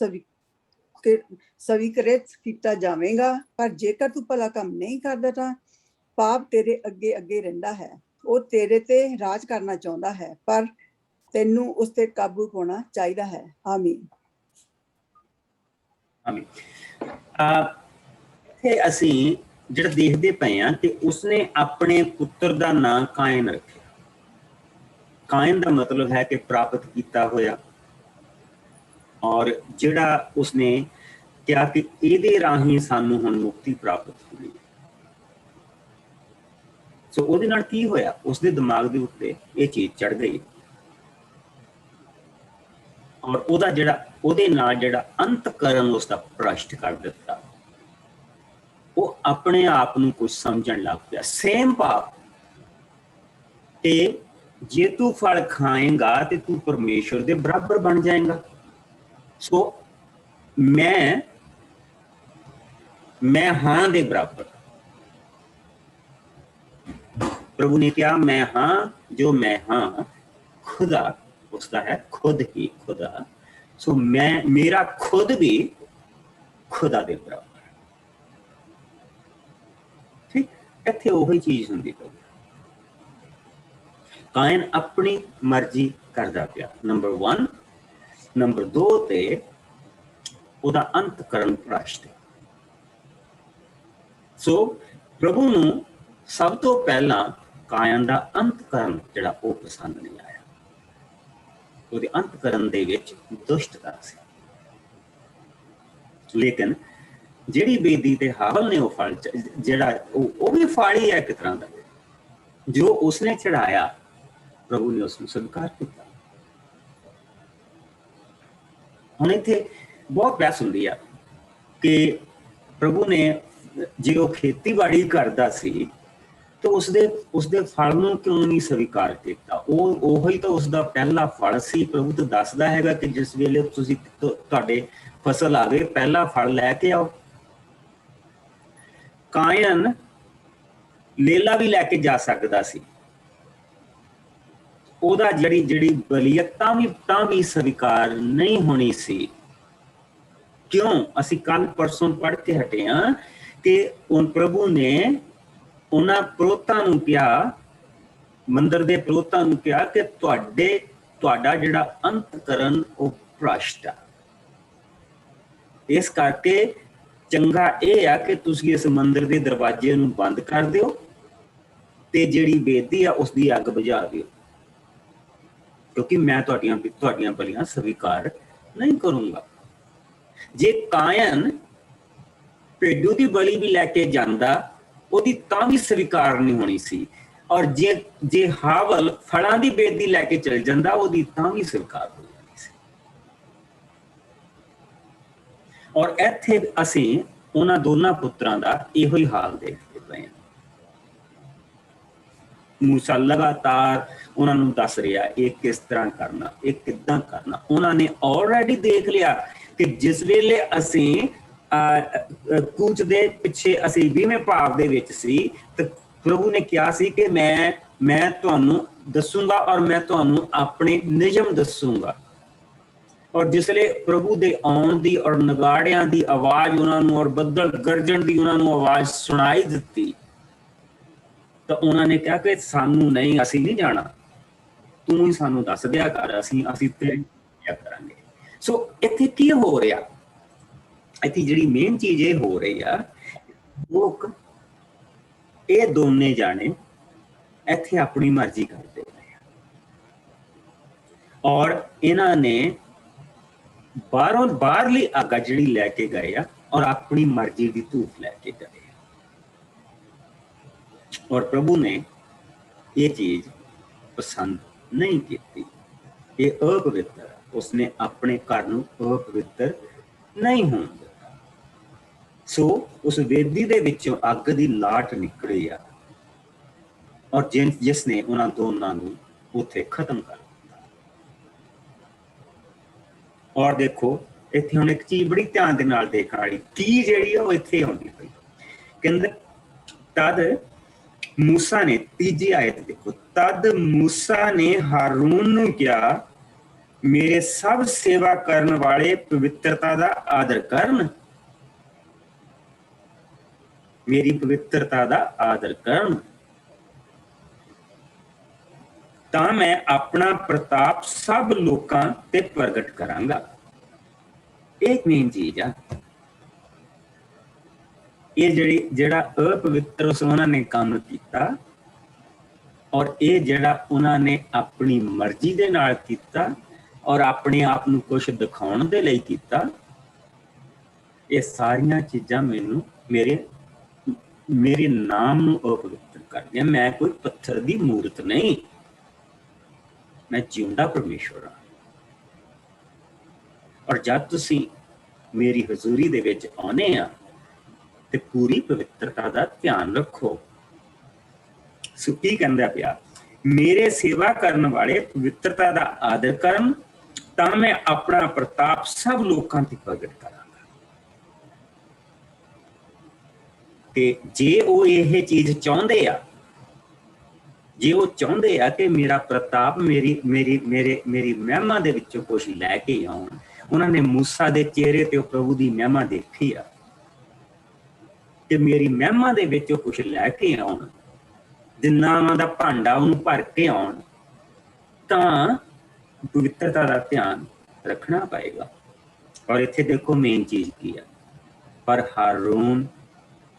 ਸਵੀਕ੍ਰਿਤ ਕੀਤਾ ਜਾਵੇਗਾ, ਪਰ ਜੇਕਰ ਤੂੰ ਭਲਾ ਕੰਮ ਨਹੀਂ ਕਰਦਾ ਤਾਂ ਪਾਪ ਤੇਰੇ ਅੱਗੇ ਅੱਗੇ ਰਹਿੰਦਾ ਹੈ। ਉਹ ਤੇਰੇ ਤੇ ਰਾਜ ਕਰਨਾ ਚਾਹੁੰਦਾ ਹੈ, ਪਰ ਤੈਨੂੰ ਉਸ ਤੇ ਕਾਬੂ ਪਾਉਣਾ ਚਾਹੀਦਾ ਹੈ। ਆਮੀਨ। ਇੱਥੇ ਅਸੀਂ ਜਿਹੜਾ ਦੇਖਦੇ ਪਏ ਹਾਂ ਕਿ ਉਸਨੇ ਆਪਣੇ ਪੁੱਤਰ ਦਾ ਨਾਂ ਕਾਇਨ ਰੱਖਿਆ। ਕਾਇਨ ਦਾ ਮਤਲਬ ਹੈ ਕਿ ਪ੍ਰਾਪਤ ਕੀਤਾ ਹੋਇਆ, ਔਰ ਜਿਹੜਾ ਉਸਨੇ ਕਿਹਾ ਕਿ ਇਹਦੇ ਰਾਹੀਂ ਸਾਨੂੰ ਹੁਣ ਮੁਕਤੀ ਪ੍ਰਾਪਤ ਹੋਈ। ਸੋ ਉਹਦੇ ਨਾਲ ਕੀ ਹੋਇਆ? ਉਸਦੇ ਦਿਮਾਗ ਦੇ ਉੱਤੇ ਇਹ ਚੀਜ਼ ਚੜ ਗਈ, ਔਰ ਉਹਦੇ ਨਾਲ ਜਿਹੜਾ ਅੰਤਕਰਨ ਉਸਦਾ ਭ੍ਰਸ਼ਟ ਕਰ ਦਿੱਤਾ। ਉਹ ਆਪਣੇ ਆਪ ਨੂੰ ਕੁਝ ਸਮਝਣ ਲੱਗ ਪਿਆ। ਸੇਮ ਪਾਪ ਤੇ ਜੇ ਤੂੰ ਫਲ ਖਾਏਗਾ ਤੇ ਤੂੰ ਪਰਮੇਸ਼ਵਰ ਦੇ ਬਰਾਬਰ ਬਣ ਜਾਏਗਾ। ਸੋ ਮੈਂ ਹਾਂ ਦੇ ਬਰਾਬਰ। ਪ੍ਰਭੂ ਨੇ ਕਿਹਾ, ਮੈਂ ਹਾਂ, ਜੋ ਮੈਂ ਹਾਂ ਖੁਦਾ ਉਸਦਾ ਹੈ, ਖੁਦ ਹੀ ਖੁਦਾ। ਸੋ ਮੇਰਾ ਖੁਦ ਵੀ ਖੁਦਾ ਦੇ ਬਰਾਬਰ। ਠੀਕ, ਇੱਥੇ ਉਹੀ ਚੀਜ਼ ਹੁੰਦੀ ਪਈ। ਕਾਇਨ ਆਪਣੀ ਮਰਜ਼ੀ ਕਰਦਾ ਪਿਆ, ਨੰਬਰ 1। ਨੰਬਰ 2 ਤੇ ਉਹਦਾ ਅੰਤਕਰਨ ਭ੍ਰਸ਼ਟ। ਸੋ ਪ੍ਰਭੂ ਨੂੰ ਸਭ ਤੋਂ ਪਹਿਲਾਂ ਕਾਇਨ ਦਾ ਅੰਤਕਰਨ ਜਿਹੜਾ ਉਹ ਪਸੰਦ ਨਹੀਂ ਆਇਆ। ਉਹਦੇ ਅੰਤਕਰਨ ਦੇ ਵਿੱਚ ਦੁਸ਼ਟਤਾ ਸੀ। ਲੇਕਿਨ ਜਿਹੜੀ ਬੇਦੀ ਤੇ ਹਾਵਲ ਨੇ ਉਹ ਫਲ ਜਿਹੜਾ ਉਹ ਵੀ ਫਲ ਹੀ ਹੈ ਇੱਕ ਤਰ੍ਹਾਂ ਦਾ, ਜੋ ਉਸਨੇ ਚੜਾਇਆ ਪ੍ਰਭੂ ਨੇ ਉਸਨੂੰ ਸਵੀਕਾਰ ਕੀਤਾ। ਹੁਣ ਇੱਥੇ ਬਹੁਤ ਬਹਿਸ ਹੁੰਦੀ ਆ ਕਿ ਪ੍ਰਭੂ ਨੇ ਜੇ ਉਹ ਖੇਤੀਬਾੜੀ ਕਰਦਾ ਸੀ ਤਾਂ ਉਸਦੇ ਫਲ ਨੂੰ ਕਿਉਂ ਨਹੀਂ ਸਵੀਕਾਰ ਕੀਤਾ? ਉਹੀ ਤਾਂ ਉਸਦਾ ਪਹਿਲਾ ਫਲ ਸੀ। ਪ੍ਰਭੂ ਤਾਂ ਦੱਸਦਾ ਹੈਗਾ ਕਿ ਜਿਸ ਵੇਲੇ ਤੁਸੀਂ ਤੁਹਾਡੇ ਫਸਲ ਆਵੇ ਪਹਿਲਾ ਫਲ ਲੈ ਕੇ ਆਓ। ਕਾਇਨ ਲੇਲਾ ਵੀ ਲੈ ਕੇ ਜਾ ਸਕਦਾ ਸੀ। ਉਹਦਾ ਜਿਹੜੀ ਬਲੀਅਤ ਤਾਂ ਵੀ ਸਵੀਕਾਰ ਨਹੀਂ ਹੋਣੀ ਸੀ। ਕਿਉਂ? ਅਸੀਂ ਕੱਲ ਪਰਸੋਂ ਪੜ੍ਹ ਕੇ ਹਟੇ ਹਾਂ ਕਿ ਉਹ ਪ੍ਰਭੂ ਨੇ ਉਹਨਾਂ ਪ੍ਰੋਤਾਂ ਨੂੰ ਕਿਹਾ, ਮੰਦਰ ਦੇ ਪ੍ਰੋਤਾਂ ਨੂੰ ਕਿਹਾ ਕਿ ਤੁਹਾਡਾ ਜਿਹੜਾ ਅੰਤਕਰਨ ਉਹ ਭ੍ਰਸ਼ਟ ਆ। ਇਸ ਕਰਕੇ ਚੰਗਾ ਇਹ ਆ ਕਿ ਤੁਸੀਂ ਇਸ ਮੰਦਰ ਦੇ ਦਰਵਾਜ਼ੇ ਨੂੰ ਬੰਦ ਕਰ ਦਿਓ ਤੇ ਜਿਹੜੀ ਬੇਦੀ ਆ ਉਸ ਦੀ ਅੱਗ ਬੁਝਾ ਦਿਓ, ਕਿਉਂਕਿ ਮੈਂ ਤੁਹਾਡੀਆਂ ਬਲੀਆਂ ਸਵੀਕਾਰ ਨਹੀਂ ਕਰੂੰਗਾ। ਜੇ ਕਾਇਨ ਭੇਡੂ ਦੀ ਬਲੀ ਵੀ ਲੈ ਕੇ ਜਾਂਦਾ ਉਹਦੀ ਤਾਂ ਵੀ ਸਵੀਕਾਰ ਨਹੀਂ ਹੋਣੀ ਸੀ, ਔਰ ਜੇ ਹਾਵਲ ਫਲਾਂ ਦੀ ਬੇਦੀ ਲੈ ਕੇ ਚਲ ਜਾਂਦਾ ਉਹਦੀ ਤਾਂ ਵੀ ਸਵੀਕਾਰ ਹੋ ਜਾਣੀ ਸੀ। ਔਰ ਇੱਥੇ ਅਸੀਂ ਉਹਨਾਂ ਦੋਨਾਂ ਪੁੱਤਰਾਂ ਦਾ ਇਹੋ ਹੀ ਹਾਲ ਦੇਖਦੇ ਪਏ ਹਾਂ। ਮੂਸਾ ਲਗਾਤਾਰ ਉਹਨਾਂ ਨੂੰ ਦੱਸ ਰਿਹਾ ਇਹ ਕਿਸ ਤਰ੍ਹਾਂ ਕਰਨਾ, ਇਹ ਕਿੱਦਾਂ ਕਰਨਾ। ਉਹਨਾਂ ਨੇ ਆਲਰੇਡੀ ਦੇਖ ਲਿਆ ਕਿ ਜਿਸ ਵੇਲੇ ਅਸੀਂ ਕੂਚ ਦੇ ਪਿੱਛੇ ਅਸੀਂ 20ਵੇਂ ਭਾਵ ਦੇ ਵਿੱਚ ਸੀ ਤੇ ਪ੍ਰਭੂ ਨੇ ਕਿਹਾ ਸੀ ਕਿ ਮੈਂ ਤੁਹਾਨੂੰ ਦੱਸੂਗਾ ਔਰ ਮੈਂ ਤੁਹਾਨੂੰ ਆਪਣੇ ਨਿਯਮ ਦੱਸੂਗਾ। ਔਰ ਜਿਸਲੇ ਪ੍ਰਭੂ ਦੇ ਆਉਣ ਦੀ ਔਰ ਨਗਾੜਿਆਂ ਦੀ ਆਵਾਜ਼ ਉਹਨਾਂ ਨੂੰ ਔਰ ਬੱਦਲ ਗਰਜਣ ਦੀ ਉਹਨਾਂ ਨੂੰ ਆਵਾਜ਼ ਸੁਣਾਈ ਦਿੱਤੀ ਤਾਂ ਉਹਨਾਂ ਨੇ ਕਿਹਾ ਕਿ ਸਾਨੂੰ ਨਹੀਂ, ਅਸੀਂ ਨਹੀਂ ਜਾਣਾ, ਤੂੰ ਹੀ ਸਾਨੂੰ ਦੱਸ ਦਿਆ ਕਰ, ਅਸੀਂ ਤੇ ਕਰਾਂਗੇ। ਸੋ ਇੱਥੇ ਕੀ ਹੋ ਰਿਹਾ? ਇੱਥੇ ਜਿਹੜੀ ਮੇਨ ਚੀਜ਼ ਇਹ ਹੋ ਰਹੀ ਆ, ਲੋਕ ਇਹ ਦੋਨੇ ਜਾਣੇ ਇੱਥੇ ਆਪਣੀ ਮਰਜ਼ੀ ਕਰਦੇ ਰਹੇ ਔਰ ਇਹਨਾਂ ਨੇ ਬਾਹਰਲੀ ਆਗਾ ਜਿਹੜੀ ਲੈ ਕੇ ਗਏ ਆ ਔਰ ਆਪਣੀ ਮਰਜ਼ੀ ਦੀ ਧੂਫ ਲੈ ਕੇ ਗਏ। ਔਰ ਪ੍ਰਭੂ ਨੇ ਇਹ ਚੀਜ਼ ਪਸੰਦ ਨਹੀਂ ਕੀਤੀ। ਇਹ ਅਪਵਿੱਤਰ, ਉਸਨੇ ਆਪਣੇ ਘਰ ਨੂੰ ਅਪਵਿੱਤਰ ਨਹੀਂ ਹੋਣ ਦਿੱਤਾ। ਸੋ ਉਸ ਵੇਦੀ ਦੇ ਵਿੱਚੋਂ ਅੱਗ ਦੀ ਲਾਟ ਨਿਕਲੀ ਆ ਔਰ ਜਿਸ ਨੇ ਉਹਨਾਂ ਦੋਨਾਂ ਨੂੰ ਉੱਥੇ ਖਤਮ ਕਰ ਦਿੱਤਾ। ਔਰ ਦੇਖੋ ਇੱਥੇ ਹੁਣ ਇੱਕ ਚੀਜ਼ ਬੜੀ ਧਿਆਨ ਦੇ ਨਾਲ ਦੇਖਣ ਵਾਲੀ ਕੀ ਜਿਹੜੀ ਉਹ ਇੱਥੇ ਆਉਂਦੀ ਪਈ। ਕਹਿੰਦੇ ਤਦ ਮੂਸਾ ਨੇ, ਤੀਜੀ ਆਇਤ ਦੇਖੋ, ਤਦ ਮੂਸਾ ਨੇ ਹਾਰੂਨ ਨੂੰ ਕਿਹਾ ਮੇਰੇ ਸਭ ਸੇਵਾ ਕਰਨ ਵਾਲੇ ਪਵਿੱਤਰਤਾ ਦਾ ਆਦਰ ਕਰਨ, ਮੇਰੀ ਪਵਿੱਤਰਤਾ ਦਾ ਆਦਰ ਕਰਨ, ਤਾਂ ਮੈਂ ਆਪਣਾ ਪ੍ਰਤਾਪ ਸਭ ਲੋਕਾਂ ਤੇ ਪ੍ਰਗਟ ਕਰਾਂਗਾ। ਇਹ ਮੇਨ ਚੀਜ਼ ਆ। ਇਹ ਜਿਹੜਾ ਅਪਵਿੱਤਰ ਉਹਨਾਂ ਨੇ ਕੰਮ ਕੀਤਾ ਔਰ ਇਹ ਜਿਹੜਾ ਉਹਨਾਂ ਨੇ ਆਪਣੀ ਮਰਜ਼ੀ ਦੇ ਨਾਲ ਕੀਤਾ ਔਰ ਆਪਣੇ ਆਪ ਨੂੰ ਕੁਛ ਦਿਖਾਉਣ ਦੇ ਲਈ ਕੀਤਾ, ਇਹ ਸਾਰੀਆਂ ਚੀਜ਼ਾਂ ਮੇਰੇ ਨਾਮ ਨੂੰ ਅਪਵਿੱਤਰ ਕਰਦੀਆਂ। ਮੈਂ ਕੋਈ ਪੱਥਰ ਦੀ ਮੂਰਤ ਨਹੀਂ, ਮੈਂ ਜਿਉਂਦਾ ਪਰਮੇਸ਼ਵਰ ਹਾਂ। ਔਰ ਜਦ ਤੁਸੀਂ ਮੇਰੀ ਹਜ਼ੂਰੀ ਦੇ ਵਿੱਚ ਆਉਨੇ ਆ ਤੇ ਪੂਰੀ ਪਵਿੱਤਰਤਾ ਦਾ ਧਿਆਨ ਰੱਖੋ। ਸੋ ਕੀ ਕਹਿੰਦਾ ਪਿਆ? ਮੇਰੇ ਸੇਵਾ ਕਰਨ ਵਾਲੇ ਪਵਿੱਤਰਤਾ ਦਾ ਆਦਰ ਕਰਨ, ਤਾਂ ਮੈਂ ਆਪਣਾ ਪ੍ਰਤਾਪ ਸਭ ਲੋਕਾਂ ਤੇ ਪ੍ਰਗਟ ਕਰਾਂਗਾ। ਤੇ ਜੇ ਉਹ ਇਹ ਚੀਜ਼ ਚਾਹੁੰਦੇ ਆ, ਜੇ ਉਹ ਚਾਹੁੰਦੇ ਆ ਕਿ ਮੇਰਾ ਪ੍ਰਤਾਪ ਮੇਰੀ ਮਹਿਮਾ ਦੇ ਵਿੱਚੋਂ ਕੁਛ ਲੈ ਕੇ ਆਉਣ, ਉਹਨਾਂ ਨੇ ਮੂਸਾ ਦੇ ਚਿਹਰੇ ਤੇ ਪ੍ਰਭੂ ਦੀ ਮਹਿਮਾ ਦੇਖੀ ਆ ਕਿ ਮੇਰੀ ਮਹਿਮਾ ਦੇ ਵਿੱਚ ਉਹ ਕੁਛ ਲੈ ਕੇ ਆਉਣ, ਜਿੰਨਾ ਉਹਨਾਂ ਦਾ ਭਾਂਡਾ ਉਹਨੂੰ ਭਰ ਕੇ ਆਉਣ, ਤਾਂ ਪਵਿੱਤਰਤਾ ਦਾ ਧਿਆਨ ਰੱਖਣਾ ਪਏਗਾ। ਔਰ ਇੱਥੇ ਦੇਖੋ ਮੇਨ ਚੀਜ਼ ਕੀ ਆ, ਪਰ ਹਾਰੂਨ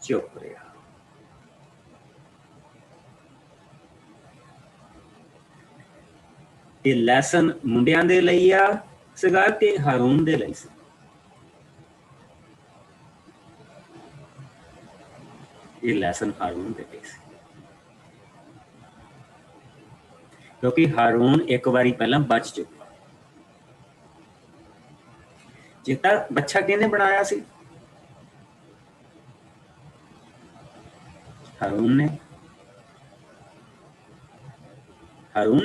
ਚੁੱਪ ਰਿਹਾ। ਇਹ ਲੈਸਨ ਮੁੰਡਿਆਂ ਦੇ ਲਈ ਆ ਸੀਗਾ ਕਿ ਹਾਰੂਨ ਦੇ ਲਈ ਸੀ? ਇਹ ਲੈਸਨ ਹਾਰੂਨ ਦੇ ਲਈ ਸੀ, ਕਿਉਂਕਿ ਹਾਰੂਨ ਇੱਕ ਵਾਰੀ ਪਹਿਲਾਂ ਬਚ ਚੁੱਕਾ। ਚੇਤਾ ਬੱਚਾ ਕਿਹਨੇ ਬਣਾਇਆ ਸੀ? ਹਾਰੂਨ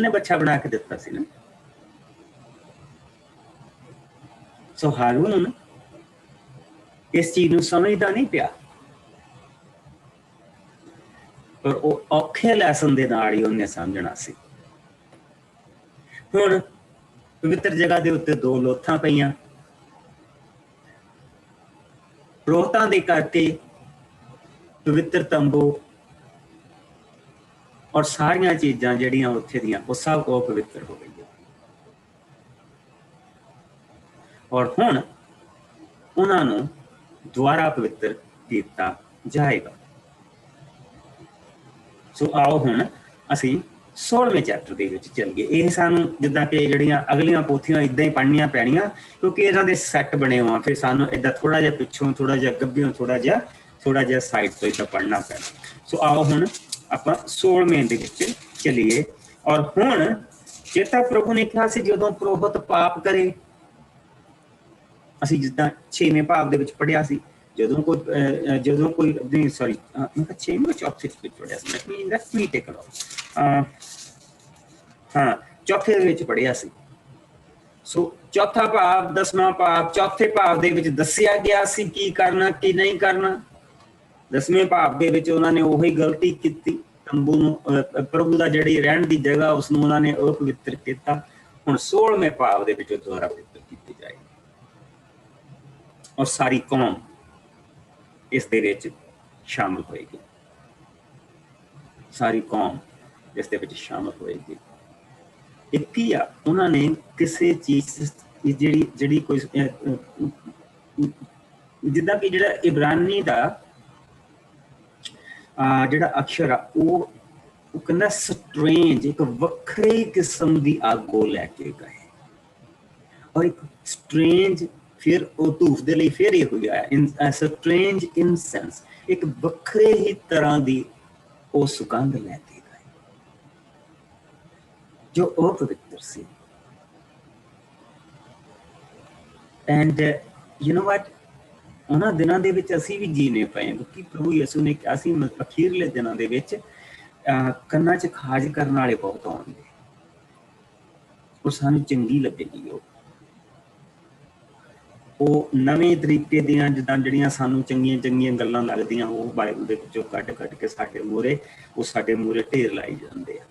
ਨੇ ਬੱਚਾ ਬਣਾ ਕੇ ਦਿੱਤਾ ਸੀ ਨਾ। ਸੋ ਹਾਰੂਨ ਇਸ ਚੀਜ਼ ਨੂੰ ਸਮਝਦਾ ਨਹੀਂ ਪਿਆ। ਪਰ ਉਹ ਔਖੇ ਲੈਸਨ ਦੇ ਨਾਲ ਹੀ ਉਹਨੇ ਸਮਝਣਾ ਸੀ। ਹੁਣ ਪਵਿੱਤਰ ਜਗ੍ਹਾ ਦੇ ਉੱਤੇ 2 ਲੋਥਾਂ ਪਈਆਂ। ਪੁਰੋਹਿਤਾਂ ਦੇ ਕਰਕੇ ਪਵਿੱਤਰ ਤੰਬੂ ਔਰ ਸਾਰੀਆਂ ਚੀਜ਼ਾਂ ਜਿਹੜੀਆਂ ਉੱਥੇ ਦੀਆਂ ਉਹ ਸਭ ਪਵਿੱਤਰ ਹੋ ਗਈਆਂ। ਔਰ ਹੁਣ ਉਹਨਾਂ ਨੂੰ ਦੁਆਰਾ ਪਵਿੱਤਰ ਕੀਤਾ ਜਾਏਗਾ। ਸੋ ਆਓ ਹੁਣ ਅਸੀਂ 16ਵੇਂ ਚੈਪਟਰ ਦੇ ਵਿੱਚ ਚੱਲੀਏ। ਇਹ ਸਾਨੂੰ ਜਿੱਦਾਂ ਕਿ ਜਿਹੜੀਆਂ ਅਗਲੀਆਂ ਪੋਥੀਆਂ ਇਦਾਂ ਹੀ ਪੜ੍ਹਨੀਆਂ ਪੈਣੀਆਂ, ਕਿਉਂਕਿ ਇਹਨਾਂ ਦੇ ਸੈੱਟ ਬਣੇ ਹੋਣ। ਫਿਰ ਸਾਨੂੰ ਏਦਾਂ ਥੋੜਾ ਜਿਹਾ ਪਿੱਛੋਂ, ਥੋੜਾ ਜਿਹਾ ਗੱਭਿਓਂ, ਥੋੜਾ ਜਿਹਾ ਸਾਈਡ ਤੋਂ ਏਦਾਂ ਪੜ੍ਹਨਾ ਪੈਣਾ। ਸੋ ਆਓ ਹੁਣ ਆਪਾਂ 16ਵੇਂ ਦੇ ਵਿੱਚ ਚੱਲੀਏ। ਔਰ ਹੁਣ ਚੇਤਾ ਪ੍ਰਭੂ ਨੇ ਕਿਹਾ ਸੀ ਜਦੋਂ ਪੁਰੋਹਿਤ ਪਾਪ ਕਰੇ, ਅਸੀਂ ਜਿੱਦਾਂ 6ਵੇਂ ਭਾਵ ਦੇ ਵਿੱਚ ਪੜ੍ਹਿਆ ਸੀ, ਜਦੋਂ ਕੋਈ ਨਹੀਂ ਸੌਰੀ ਮੈਂ ਕਿਹਾ 6ਵੇਂ ਚੌਥੇ ਵਿੱਚ ਪੜ੍ਹਿਆ ਸੀ। ਹਾਂ, ਚੌਥੇ ਦੇ ਵਿੱਚ ਪੜ੍ਹਿਆ ਸੀ। ਸੋ ਚੌਥਾ ਭਾਵ, 10ਵਾਂ ਭਾਵ, ਚੌਥੇ ਭਾਵ ਦੇ ਵਿੱਚ ਦੱਸਿਆ ਗਿਆ ਸੀ ਕੀ ਕਰਨਾ ਕੀ ਨਹੀਂ ਕਰਨਾ। 10ਵੇਂ ਭਾਵ ਦੇ ਵਿੱਚ ਉਹਨਾਂ ਨੇ ਉਹੀ ਗਲਤੀ ਕੀਤੀ, ਤੰਬੂ ਨੂੰ ਪ੍ਰਭੂ ਦਾ ਜਿਹੜੀ ਰਹਿਣ ਦੀ ਜਗ੍ਹਾ ਉਸਨੂੰ ਉਹਨਾਂ ਨੇ ਅਪਵਿੱਤਰ ਕੀਤਾ। ਹੁਣ 16ਵੇਂ ਭਾਵ ਦੇ ਵਿੱਚ ਦੁਆਰਾ ਪਵਿੱਤਰ ਕੀਤੀ ਜਾਏਗੀ ਔਰ ਸਾਰੀ ਕੌਮ ਇਸ ਦੇ ਵਿੱਚ ਸ਼ਾਮਲ ਹੋਏਗੀ। ਸਾਰੀ ਕੌਮ ਇਸ ਦੇ ਵਿੱਚ ਸ਼ਾਮਲ ਹੋਏਗੀ। ਇੱਕ ਹੀ ਆ, ਉਹਨਾਂ ਨੇ ਕਿਸੇ ਚੀਜ਼ ਜਿਹੜੀ ਕੋਈ ਜਿੱਦਾਂ ਕਿ ਜਿਹੜਾ ਇਬਰਾਨੀ ਦਾ ਜਿਹੜਾ ਅਕਸ਼ਰ ਆ ਉਹ ਕਹਿੰਦਾ ਸਟਰੇਂਜ, ਇੱਕ ਵੱਖਰੇ ਕਿਸਮ ਦੀ ਆਗੋ ਲੈ ਕੇ ਗਏ। ਔਰ ਇੱਕ ਸਟਰੇਂਜ, ਫਿਰ ਉਹ ਧੂਫ ਦੇ ਲਈ ਫਿਰ ਇਹ ਹੋਇਆ ਸਟਰੇਂਜ ਇਨਸੈਂਸ, ਇੱਕ ਵੱਖਰੇ ਹੀ ਤਰ੍ਹਾਂ ਦੀ ਉਹ ਸੁਗੰਧ ਲੈ ਕੇ ਗਏ ਜੋ ਅਪਵਿੱਤਰ ਸੀ। ਐਂਡ ਯੂ ਨੋ ਵਾਟ, ਉਹਨਾਂ ਦਿਨਾਂ ਦੇ ਵਿੱਚ ਅਸੀਂ ਵੀ ਜੀਣੇ ਪਏ, ਕਿਉਂਕਿ ਪ੍ਰਭੂ ਯਿਸੂ ਨੇ ਕਿਹਾ ਸੀ ਅਖੀਰਲੇ ਦਿਨਾਂ ਦੇ ਵਿੱਚ ਕੰਨਾਂ 'ਚ ਖਾਜ ਕਰਨ ਵਾਲੇ ਬਹੁਤ ਆਉਣਗੇ ਔਰ ਸਾਨੂੰ ਚੰਗੀ ਲੱਗੇਗੀ ਉਹ ਨਵੇਂ ਤਰੀਕੇ ਦੀਆਂ ਜਿੱਦਾਂ ਜਿਹੜੀਆਂ ਸਾਨੂੰ ਚੰਗੀਆਂ ਗੱਲਾਂ ਲੱਗਦੀਆਂ ਉਹ ਬਾਈਬਲ ਦੇ ਵਿੱਚੋਂ ਕੱਢ ਕੇ ਸਾਡੇ ਮੂਹਰੇ ਢੇਰ ਲਾਈ ਜਾਂਦੇ ਆ।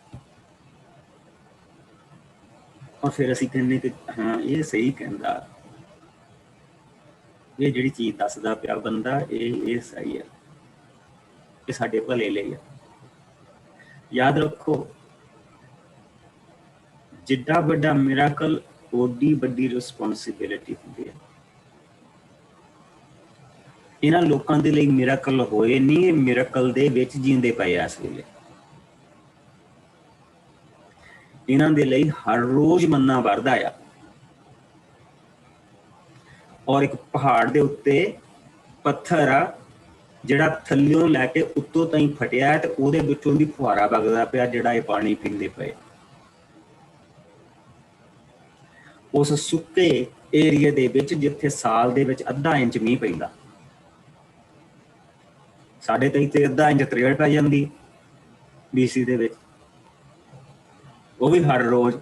ਔਰ ਫਿਰ ਅਸੀਂ ਕਹਿੰਦੇ ਕਿ ਹਾਂ ਇਹ ਸਹੀ ਕਹਿੰਦਾ, ਇਹ ਜਿਹੜੀ ਚੀਜ਼ ਦੱਸਦਾ ਪਿਆ ਬੰਦਾ ਇਹ ਸਹੀ ਹੈ, ਇਹ ਸਾਡੇ ਭਲੇ ਲਈ ਆ। ਯਾਦ ਰੱਖੋ, ਜਿੱਡਾ ਵੱਡਾ ਮਿਰਾਕਲ ਓਡੀ ਵੱਡੀ ਰਿਸਪੌਂਸਿਬਿਲਿਟੀ ਹੁੰਦੀ ਹੈ। ਇਹਨਾਂ ਲੋਕਾਂ ਦੇ ਲਈ ਮਿਰਾਕਲ ਹੋਏ ਨਹੀਂ, ਇਹ ਮਿਰਾਕਲ ਦੇ ਵਿੱਚ ਜੀਂਦੇ ਪਏ ਆ ਇਸ ਵੇਲੇ। ਇਹਨਾਂ ਦੇ ਲਈ ਹਰ ਰੋਜ਼ ਮੰਨਾ ਵਰਦਾ ਆ। ਔਰ ਇੱਕ ਪਹਾੜ ਦੇ ਉੱਤੇ ਪੱਥਰ ਆ ਜਿਹੜਾ ਥੱਲਿਓਂ ਲੈ ਕੇ ਉੱਤੋਂ ਤਾਈਂ ਫਟਿਆ ਹੈ ਤੇ ਉਹਦੇ ਵਿੱਚੋਂ ਦੀ ਫੁਹਾਰਾ ਵਗਦਾ ਪਿਆ ਜਿਹੜਾ ਇਹ ਪਾਣੀ ਪੀਂਦੇ ਪਏ। ਉਸ ਸੁੱਕੇ ਏਰੀਏ ਦੇ ਵਿੱਚ ਜਿੱਥੇ ਸਾਲ ਦੇ ਵਿੱਚ ਅੱਧਾ ਇੰਚ ਮੀਂਹ ਪੈਂਦਾ, ਸਾਡੇ ਤੇ ਇੱਥੇ ਅੱਧਾ ਇੰਚ ਤਰੇੜ ਪੈ ਜਾਂਦੀ BC ਦੇ ਵਿੱਚ, ਉਹ ਵੀ ਹਰ ਰੋਜ਼।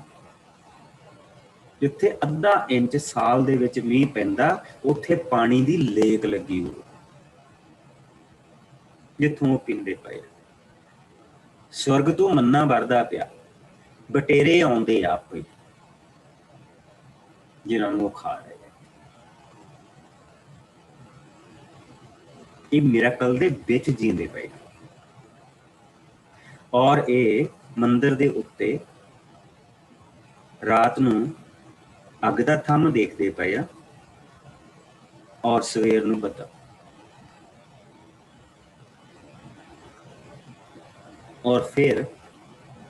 ਜਿੱਥੇ ਅੱਧਾ ਇੰਚ ਸਾਲ ਦੇ ਵਿੱਚ ਮੀਂਹ ਪੈਂਦਾ ਉੱਥੇ ਪਾਣੀ ਦੀ ਲੇਕ ਲੱਗੀ ਹੋਈ ਜਿੱਥੋਂ ਪੀਂਦੇ ਪਏ। ਸਵਰਗ ਤੋਂ ਮੰਨਾ ਵਰਦਾ ਪਿਆ, ਬਟੇਰੇ ਆਉਂਦੇ ਆ ਆਪੇ ਜਿਨ੍ਹਾਂ ਨੂੰ ਉਹ ਖਾ ਰਹੇ। ਇਹ ਮਿਰਾਕਲ ਦੇ ਵਿੱਚ ਜੀਂਦੇ ਪਏ ਔਰ ਇਹ ਮੰਦਿਰ ਦੇ ਉੱਤੇ ਰਾਤ ਨੂੰ ਅੱਗ ਦਾ ਥੰਮ ਦੇਖਦੇ ਪਏ ਆ ਔਰ ਸਵੇਰ ਨੂੰ ਬੱਦਲ। ਔਰ ਫਿਰ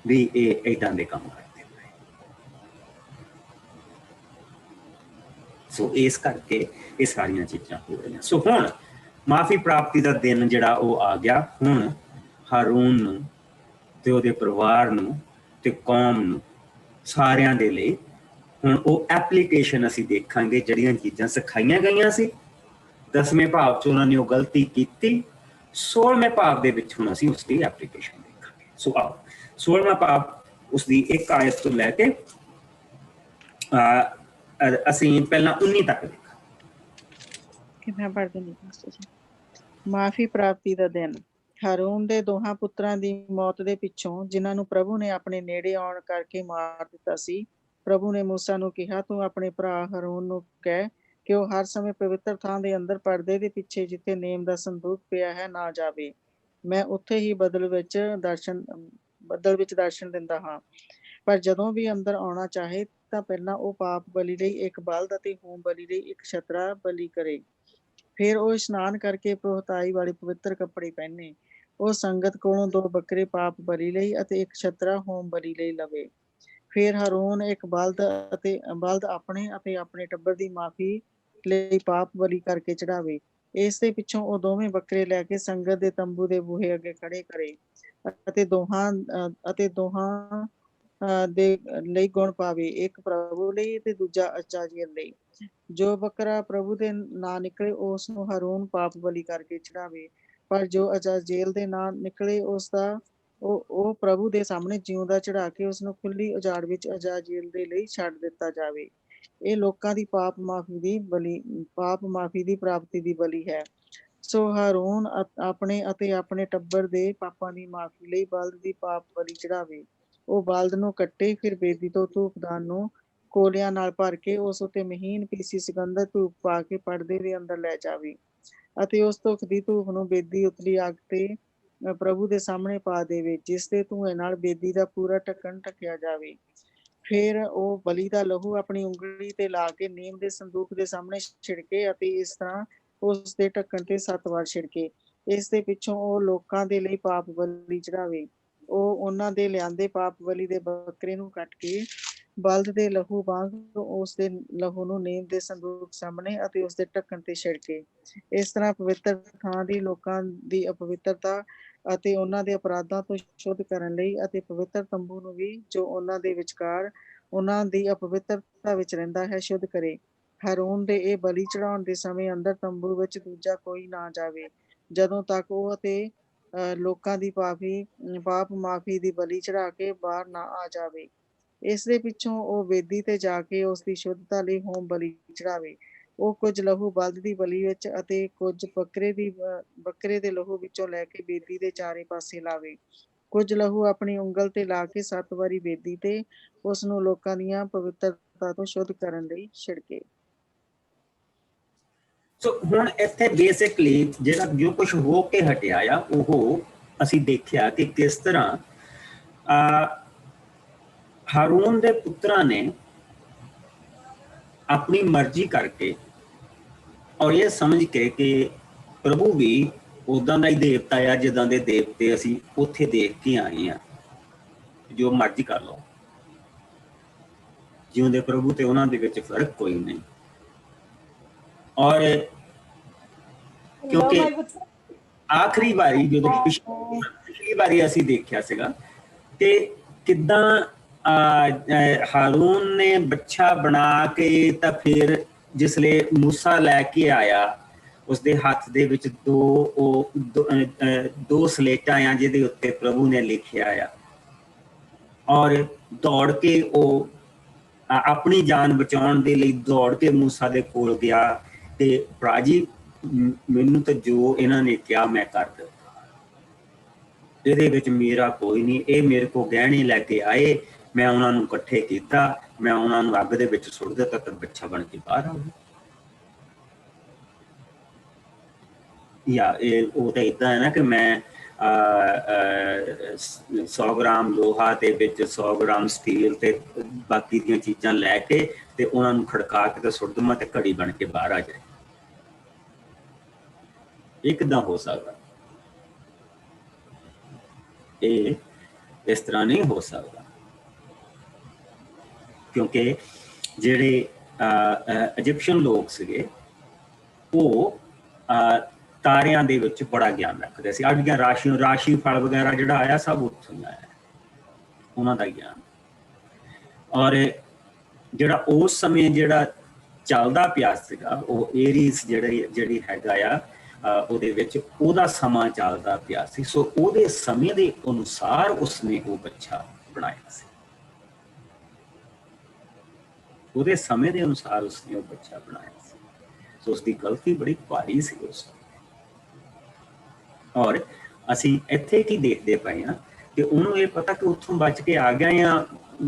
ਵੀ ਇਹ ਏਦਾਂ ਦੇ ਕੰਮ ਕਰਦੇ ਪਏ। ਸੋ ਇਸ ਕਰਕੇ ਇਹ ਸਾਰੀਆਂ ਚੀਜ਼ਾਂ ਹੋ ਰਹੀਆਂ। ਸੋ ਹੁਣ ਮਾਫੀ ਪ੍ਰਾਪਤੀ ਦਾ ਦਿਨ ਜਿਹੜਾ ਉਹ ਆ ਗਿਆ। ਹੁਣ ਹਾਰੂਨ ਨੂੰ ਤੇ ਉਹਦੇ ਪਰਿਵਾਰ ਨੂੰ ਤੇ ਕੌਮ ਨੂੰ ਸਾਰਿਆਂ ਦੇ ਲਈ ਹੁਣ ਉਹ ਐਪਲੀਕੇਸ਼ਨ ਅਸੀਂ ਦੇਖਾਂਗੇ ਜਿਹੜੀਆਂ ਚੀਜ਼ਾਂ ਸਿਖਾਈਆਂ ਗਈਆਂ ਸੀ 10ਵੇਂ ਭਾਵ 'ਚ ਉਹਨਾਂ ਨੇ ਉਹ ਗਲਤੀ ਕੀਤੀ। 16ਵੇਂ ਭਾਵ ਦੇ ਵਿੱਚ ਹੁਣ ਅਸੀਂ ਉਸ ਦੀ ਐਪਲੀਕੇਸ਼ਨ ਦੇਖਾਂਗੇ। ਸੋ ਆਓ 16ਵਾਂ ਭਾਵ ਉਸ ਦੀ 1 ਆਇਤ ਤੋਂ ਲੈ ਕੇ ਅਸੀਂ ਪਹਿਲਾਂ 19 ਤੱਕ ਦੇਖਾਂਗੇ। ਕਿ ਮੈਂ ਪੜ੍ਹ ਦਿੰਦੀ ਮਾਸਟਰ ਜੀ। ਮਾਫੀ ਪ੍ਰਾਪਤੀ ਦਾ ਦਿਨ। ਹਾਰੂਨ ਦੇ ਦੋਹਾਂ ਪੁੱਤਰਾਂ ਦੀ ਮੌਤ ਦੇ ਪਿੱਛੋਂ, ਜਿਨ੍ਹਾਂ ਨੂੰ ਪ੍ਰਭੂ ਨੇ ਆਪਣੇ ਨੇੜੇ ਆਉਣ ਕਰਕੇ ਮਾਰ ਦਿੱਤਾ ਸੀ, ਪ੍ਰਭੂ ਨੇ ਮੂਸਾ ਨੂੰ ਕਿਹਾ, ਤੂੰ ਆਪਣੇ ਭਰਾ ਹਾਰੂਨ ਨੂੰ ਕਹਿ ਕਿ ਉਹ ਹਰ ਸਮੇਂ ਪਵਿੱਤਰ ਥਾਂ ਦੇ ਅੰਦਰ ਪਰਦੇ ਦੇ ਪਿੱਛੇ, ਜਿੱਥੇ ਨੇਮ ਦਾ ਸੰਦੂਕ ਪਿਆ ਹੈ, ਨਾ ਜਾਵੇ। ਮੈਂ ਉੱਥੇ ਹੀ ਬੱਦਲ ਵਿੱਚ ਦਰਸ਼ਨ ਦਿੰਦਾ ਹਾਂ। ਪਰ ਜਦੋਂ ਵੀ ਅੰਦਰ ਆਉਣਾ ਚਾਹੇ ਤਾਂ ਪਹਿਲਾਂ ਉਹ ਪਾਪ ਬਲੀ ਲਈ ਇੱਕ ਬਲਦ ਅਤੇ ਹੋਮ ਬਲੀ ਲਈ ਇੱਕ ਛਤਰਾ ਬਲੀ ਕਰੇ। ਫਿਰ ਉਹ ਇਸ਼ਨਾਨ ਕਰਕੇ ਪ੍ਰੋਹਤਾਈ ਵਾਲੇ ਪਵਿੱਤਰ ਕੱਪੜੇ ਪਹਿਨੇ। ਉਹ ਸੰਗਤ ਕੋਲੋਂ 2 ਬੱਕਰੇ ਪਾਪ ਬਲੀ ਲਈ ਅਤੇ ਇੱਕ ਛਤਰਾ ਹੋਮ ਬਲੀ ਲਈ ਲਵੇ। ਫਿਰ ਹਾਰੂਨ ਇੱਕ ਬਲਦ ਆਪਣੇ ਅਤੇ ਆਪਣੇ ਟੱਬਰ ਦੀ ਮਾਫੀ ਲਈ ਪਾਪ ਬਲੀ ਕਰਕੇ ਚੜਾਵੇ। ਇਸ ਦੇ ਪਿੱਛੋਂ ਉਹ ਦੋਵੇਂ ਬੱਕਰੇ ਲੈ ਕੇ ਸੰਗਤ ਦੇ ਤੰਬੂ ਦੇ ਬੂਹੇ ਅੱਗੇ ਖੜੇ ਕਰੇ ਅਤੇ ਦੋਹਾਂ ਦੇ ਲਈ ਗੁਣ ਪਾਵੇ, ਇੱਕ ਪ੍ਰਭੂ ਲਈ ਤੇ ਦੂਜਾ ਅਜ਼ਾਜ਼ੇਲ ਲਈ। ਜੋ ਬੱਕਰਾ ਪ੍ਰਭੂ ਦੇ ਨਾਂ ਨਿਕਲੇ ਉਸ ਨੂੰ ਹਾਰੂਨ ਪਾਪ ਬਲੀ ਕਰਕੇ ਚੜਾਵੇ, ਪਰ ਜੋ ਅਜ਼ਾਜ਼ੇਲ ਦੇ ਨਾਂ ਨਿਕਲੇ ਉਹ ਪ੍ਰਭੂ ਦੇ ਸਾਹਮਣੇ ਜਿਉਂਦਾ ਚੜਾ ਕੇ ਉਸ ਨੂੰ ਖੁੱਲੀ ਉਜਾੜ ਵਿੱਚ ਅਜ਼ਾਜ਼ੇਲ ਦੇ ਲਈ ਛੱਡ ਦਿੱਤਾ ਜਾਵੇ। ਇਹ ਲੋਕਾਂ ਦੀ ਪਾਪ ਮਾਫੀ ਦੀ ਪ੍ਰਾਪਤੀ ਦੀ ਬਲੀ ਹੈ। ਸੋ ਹਾਰੂਨ ਆਪਣੇ ਅਤੇ ਆਪਣੇ ਟੱਬਰ ਦੇ ਪਾਪਾਂ ਦੀ ਮਾਫੀ ਲਈ ਬਲਦ ਦੀ ਪਾਪ ਬਲੀ ਚੜਾਵੇ। ਉਹ ਬਲਦ ਨੂੰ ਕੱਟੇ, ਫਿਰ ਬੇਦੀ ਤੋਂ ਧੂਪਦਾਨ ਨੂੰ ਕੋਲਿਆਂ ਨਾਲ ਭਰ ਕੇ ਉਸ ਉੱਤੇ ਮਹੀਨ ਪੀਸੀ ਸੁਗੰਧਤ ਧੂਪ ਪਾ ਕੇ ਪਰਦੇ ਦੇ ਅੰਦਰ ਲੈ ਜਾਵੇ ਅਤੇ ਉਸ ਧੁੱਖ ਦੀ ਧੂਪ ਨੂੰ ਬੇਦੀ ਉਤਲੀ ਅੱਗ ਤੇ ਪ੍ਰਭੂ ਦੇ ਸਾਹਮਣੇ ਪਾ ਦੇਵੇ, ਜਿਸ ਦੇ ਧੂਏ ਨਾਲ ਬੇਦੀ ਦਾ ਪੂਰਾ ਢੱਕਣ ਢੱਕਿਆ ਜਾਵੇ। ਫਿਰ ਉਹ ਬਲੀ ਦਾ ਲਹੂ ਆਪਣੀ ਉਂਗਲੀ ਤੇ ਲਾ ਕੇ ਨੀਮ ਦੇ ਸੰਦੂਕ ਦੇ ਸਾਹਮਣੇ ਛਿੜਕੇ ਅਤੇ ਇਸ ਤਰ੍ਹਾਂ ਉਸ ਦੇ ਢੱਕਣ ਤੇ 7 ਵਾਰ ਛਿੜਕੇ। ਇਸ ਦੇ ਪਿੱਛੋਂ ਉਹ ਲੋਕਾਂ ਦੇ ਲਈ ਪਾਪ ਬਲੀ ਚੜਾਵੇ। ਉਹ ਉਹਨਾਂ ਦੇ ਲਿਆਂਦੇ ਪਾਪ ਬਲੀ ਦੇ ਬੱਕਰੇ ਨੂੰ ਕੱਟ ਕੇ ਬਲਦ ਦੇ ਲਹੂ ਵਾਂਗ ਉਸ ਦੇ ਲਹੂ ਨੂੰ ਨੀਮ ਦੇ ਸੰਦੂਕ ਸਾਹਮਣੇ ਅਤੇ ਉਸ ਦੇ ਢੱਕਣ ਤੇ ਛਿੜਕੇ। ਇਸ ਤਰ੍ਹਾਂ ਪਵਿੱਤਰ ਥਾਂ ਦੀ ਲੋਕਾਂ ਦੀ ਅਪਵਿੱਤਰਤਾ ਅਤੇ ਉਹਨਾਂ ਦੇ ਅਪਰਾਧਾਂ ਤੋਂ ਸ਼ੁੱਧ ਕਰਨ ਲਈ ਅਤੇ ਪਵਿੱਤਰ ਤੰਬੂ ਨੂੰ ਵੀ, ਜੋ ਉਹਨਾਂ ਦੇ ਵਿਚਕਾਰ ਉਹਨਾਂ ਦੀ ਅਪਵਿੱਤਰਤਾ ਵਿੱਚ ਰਹਿੰਦਾ ਹੈ, ਸ਼ੁੱਧ ਕਰੇ। ਹਾਰੂਨ ਦੇ ਇਹ ਬਲੀ ਚੜਾਉਣ ਦੇ ਸਮੇਂ ਅੰਦਰ ਤੰਬੂ ਵਿੱਚ ਦੂਜਾ ਕੋਈ ਨਾ ਜਾਵੇ, ਜਦੋਂ ਤੱਕ ਉਹ ਅਤੇ ਲੋਕਾਂ ਦੀ ਪਾਪ ਮਾਫੀ ਦੀ ਬਲੀ ਚੜਾ ਕੇ ਬਾਹਰ ਨਾ ਆ ਜਾਵੇ। ਇਸ ਦੇ ਪਿੱਛੋਂ ਉਹ ਵੇਦੀ ਤੇ ਜਾ ਕੇ ਉਸ ਦੀ ਸ਼ੁੱਧਤਾ ਲਈ ਹੋਮ ਬਲੀ ਚੜਾਵੇ। ਉਹ ਕੁਝ ਲਹੂ ਬਲਦ ਦੀ ਬਲੀ ਵਿੱਚ ਅਤੇ ਕੁਝ ਬੱਕਰੇ ਦੇ ਲਹੂ ਵਿੱਚੋਂ ਲੈ ਕੇ ਵੇਦੀ ਦੇ ਚਾਰੇ ਪਾਸੇ ਲਾਵੇ। ਕੁਝ ਲਹੂ ਆਪਣੀ ਉਂਗਲ ਤੇ ਲਾ ਕੇ 7 ਵਾਰੀ ਵੇਦੀ ਤੇ ਉਸ ਨੂੰ ਲੋਕਾਂ ਦੀਆਂ ਪਵਿੱਤਰਤਾ ਤੋਂ ਸ਼ੁੱਧ ਕਰਨ ਲਈ ਛਿੜਕੇ। ਸੋ ਹੁਣ ਇੱਥੇ ਬੇਸਿਕਲੀ ਜਿਹੜਾ ਜੋ ਕੁਝ ਹੋ ਕੇ ਹਟਿਆ ਆ ਉਹ ਅਸੀਂ ਦੇਖਿਆ ਕਿ ਕਿਸ ਤਰ੍ਹਾਂ ਹਾਰੂਨ ਦੇ ਪੁੱਤਰਾਂ ਨੇ ਆਪਣੀ ਮਰਜ਼ੀ ਕਰਕੇ ਔਰ ਇਹ ਸਮਝ ਕੇ ਕਿ ਪ੍ਰਭੂ ਵੀ ਉਦਾਂ ਦਾ ਹੀ ਦੇਵਤਾ ਆ ਜਿੱਦਾਂ ਦੇ ਦੇਵਤੇ ਅਸੀਂ ਉੱਥੇ ਦੇਖ ਕੇ ਆਏ ਆ, ਜੋ ਮਰਜ਼ੀ ਕਰ ਲਓ, ਜਿਉਂਦੇ ਪ੍ਰਭੂ ਤੇ ਉਹਨਾਂ ਦੇ ਵਿੱਚ ਫਰਕ ਕੋਈ ਨਹੀਂ। ਔਰ ਕਿਉਂਕਿ ਆਖਰੀ ਵਾਰੀ ਜਦੋਂ ਪਿਛਲੀ ਵਾਰੀ ਅਸੀਂ ਦੇਖਿਆ ਸੀਗਾ ਕਿ ਕਿੱਦਾਂ ਹਾਰੂਨ ਨੇ ਬੱਚਾ ਬਣਾ ਕੇ ਤਾਂ ਫਿਰ ਜਿਸਲੇ ਮੂਸਾ ਲੈ ਕੇ ਆਇਆ ਉਸਦੇ ਹੱਥ ਦੇ ਵਿੱਚ ਦੋ ਸਲੇਟਾਂ ਆ ਜਿਹਦੇ ਉੱਤੇ ਪ੍ਰਭੂ ਨੇ ਲਿਖਿਆ ਆ, ਔਰ ਦੌੜ ਕੇ ਉਹ ਆਪਣੀ ਜਾਨ ਬਚਾਉਣ ਦੇ ਲਈ ਦੌੜ ਕੇ ਮੂਸਾ ਦੇ ਕੋਲ ਗਿਆ ਤੇ ਭਰਾ ਜੀ ਮੈਨੂੰ ਤਾਂ ਜੋ ਇਹਨਾਂ ਨੇ ਕਿਹਾ ਮੈਂ ਕਰ ਦਿੱਤਾ, ਇਹਦੇ ਵਿੱਚ ਮੇਰਾ ਕੋਈ ਨਹੀਂ, ਇਹ ਮੇਰੇ ਕੋਲ ਗਹਿਣੇ ਲੈ ਕੇ ਆਏ, ਮੈਂ ਉਹਨਾਂ ਨੂੰ ਇਕੱਠੇ ਕੀਤਾ, ਮੈਂ ਉਹਨਾਂ ਨੂੰ ਅੱਗ ਦੇ ਵਿੱਚ ਸੁੱਟ ਦਿੱਤਾ ਤਾਂ ਬੱਚਾ ਬਣ ਕੇ ਬਾਹਰ ਆ ਗਿਆ। ਜਾਂ ਉਹ ਤਾਂ ਏਦਾਂ ਹੈ ਨਾ ਕਿ ਮੈਂ 100 ਗ੍ਰਾਮ ਲੋਹਾ ਦੇ ਵਿੱਚ 100 ਗ੍ਰਾਮ ਸਟੀਲ ਤੇ ਬਾਕੀ ਦੀਆਂ ਚੀਜ਼ਾਂ ਲੈ ਕੇ ਤੇ ਉਹਨਾਂ ਨੂੰ ਖੜਕਾ ਕੇ ਤੇ ਸੁੱਟ ਦੇਵਾਂ ਤੇ ਘੜੀ ਬਣ ਕੇ ਬਾਹਰ ਆ ਜਾਏ। ਇਹ ਕਿੱਦਾਂ ਹੋ ਸਕਦਾ? ਇਹ ਇਸ ਤਰ੍ਹਾਂ ਨਹੀਂ ਹੋ ਸਕਦਾ, ਕਿਉਂਕਿ ਜਿਹੜੇ ਇਜਿਪਸ਼ੀਅਨ ਲੋਕ ਸੀਗੇ ਉਹ ਤਾਰਿਆਂ ਦੇ ਵਿੱਚ ਬੜਾ ਗਿਆਨ ਰੱਖਦੇ ਸੀ। ਅੱਜ ਰਾਸ਼ੀ ਫਲ ਵਗੈਰਾ ਜਿਹੜਾ ਆਇਆ ਸਭ ਉੱਥੋਂ ਹੀ ਆਇਆ, ਉਹਨਾਂ ਦਾ ਗਿਆਨ। ਔਰ ਜਿਹੜਾ ਉਸ ਸਮੇਂ ਜਿਹੜਾ ਚੱਲਦਾ ਪਿਆ ਸੀਗਾ ਉਹ ਏਰੀਸ ਜਿਹੜੀ ਹੈਗਾ ਆ ਉਹਦੇ ਵਿੱਚ ਉਹਦਾ ਸਮਾਂ ਚੱਲਦਾ ਪਿਆ ਸੀ। ਸੋ ਉਹਦੇ ਸਮੇਂ ਦੇ ਅਨੁਸਾਰ ਉਸਨੇ ਉਹ ਬੱਚਾ ਬਣਾਇਆ ਸੀ, ਉਹਦੇ ਸਮੇਂ ਦੇ ਅਨੁਸਾਰ ਉਸਨੇ ਉਹ ਬੱਚਾ ਬਣਾਇਆ ਸੀ। ਸੋ ਉਸਦੀ ਗਲਤੀ ਬੜੀ ਭਾਰੀ ਸੀ ਉਸ, ਔਰ ਅਸੀਂ ਇੱਥੇ ਕੀ ਦੇਖਦੇ ਪਏ ਆ ਕਿ ਉਹਨੂੰ ਇਹ ਪਤਾ ਕਿ ਉੱਥੋਂ ਬਚ ਕੇ ਆ ਗਏ ਆ,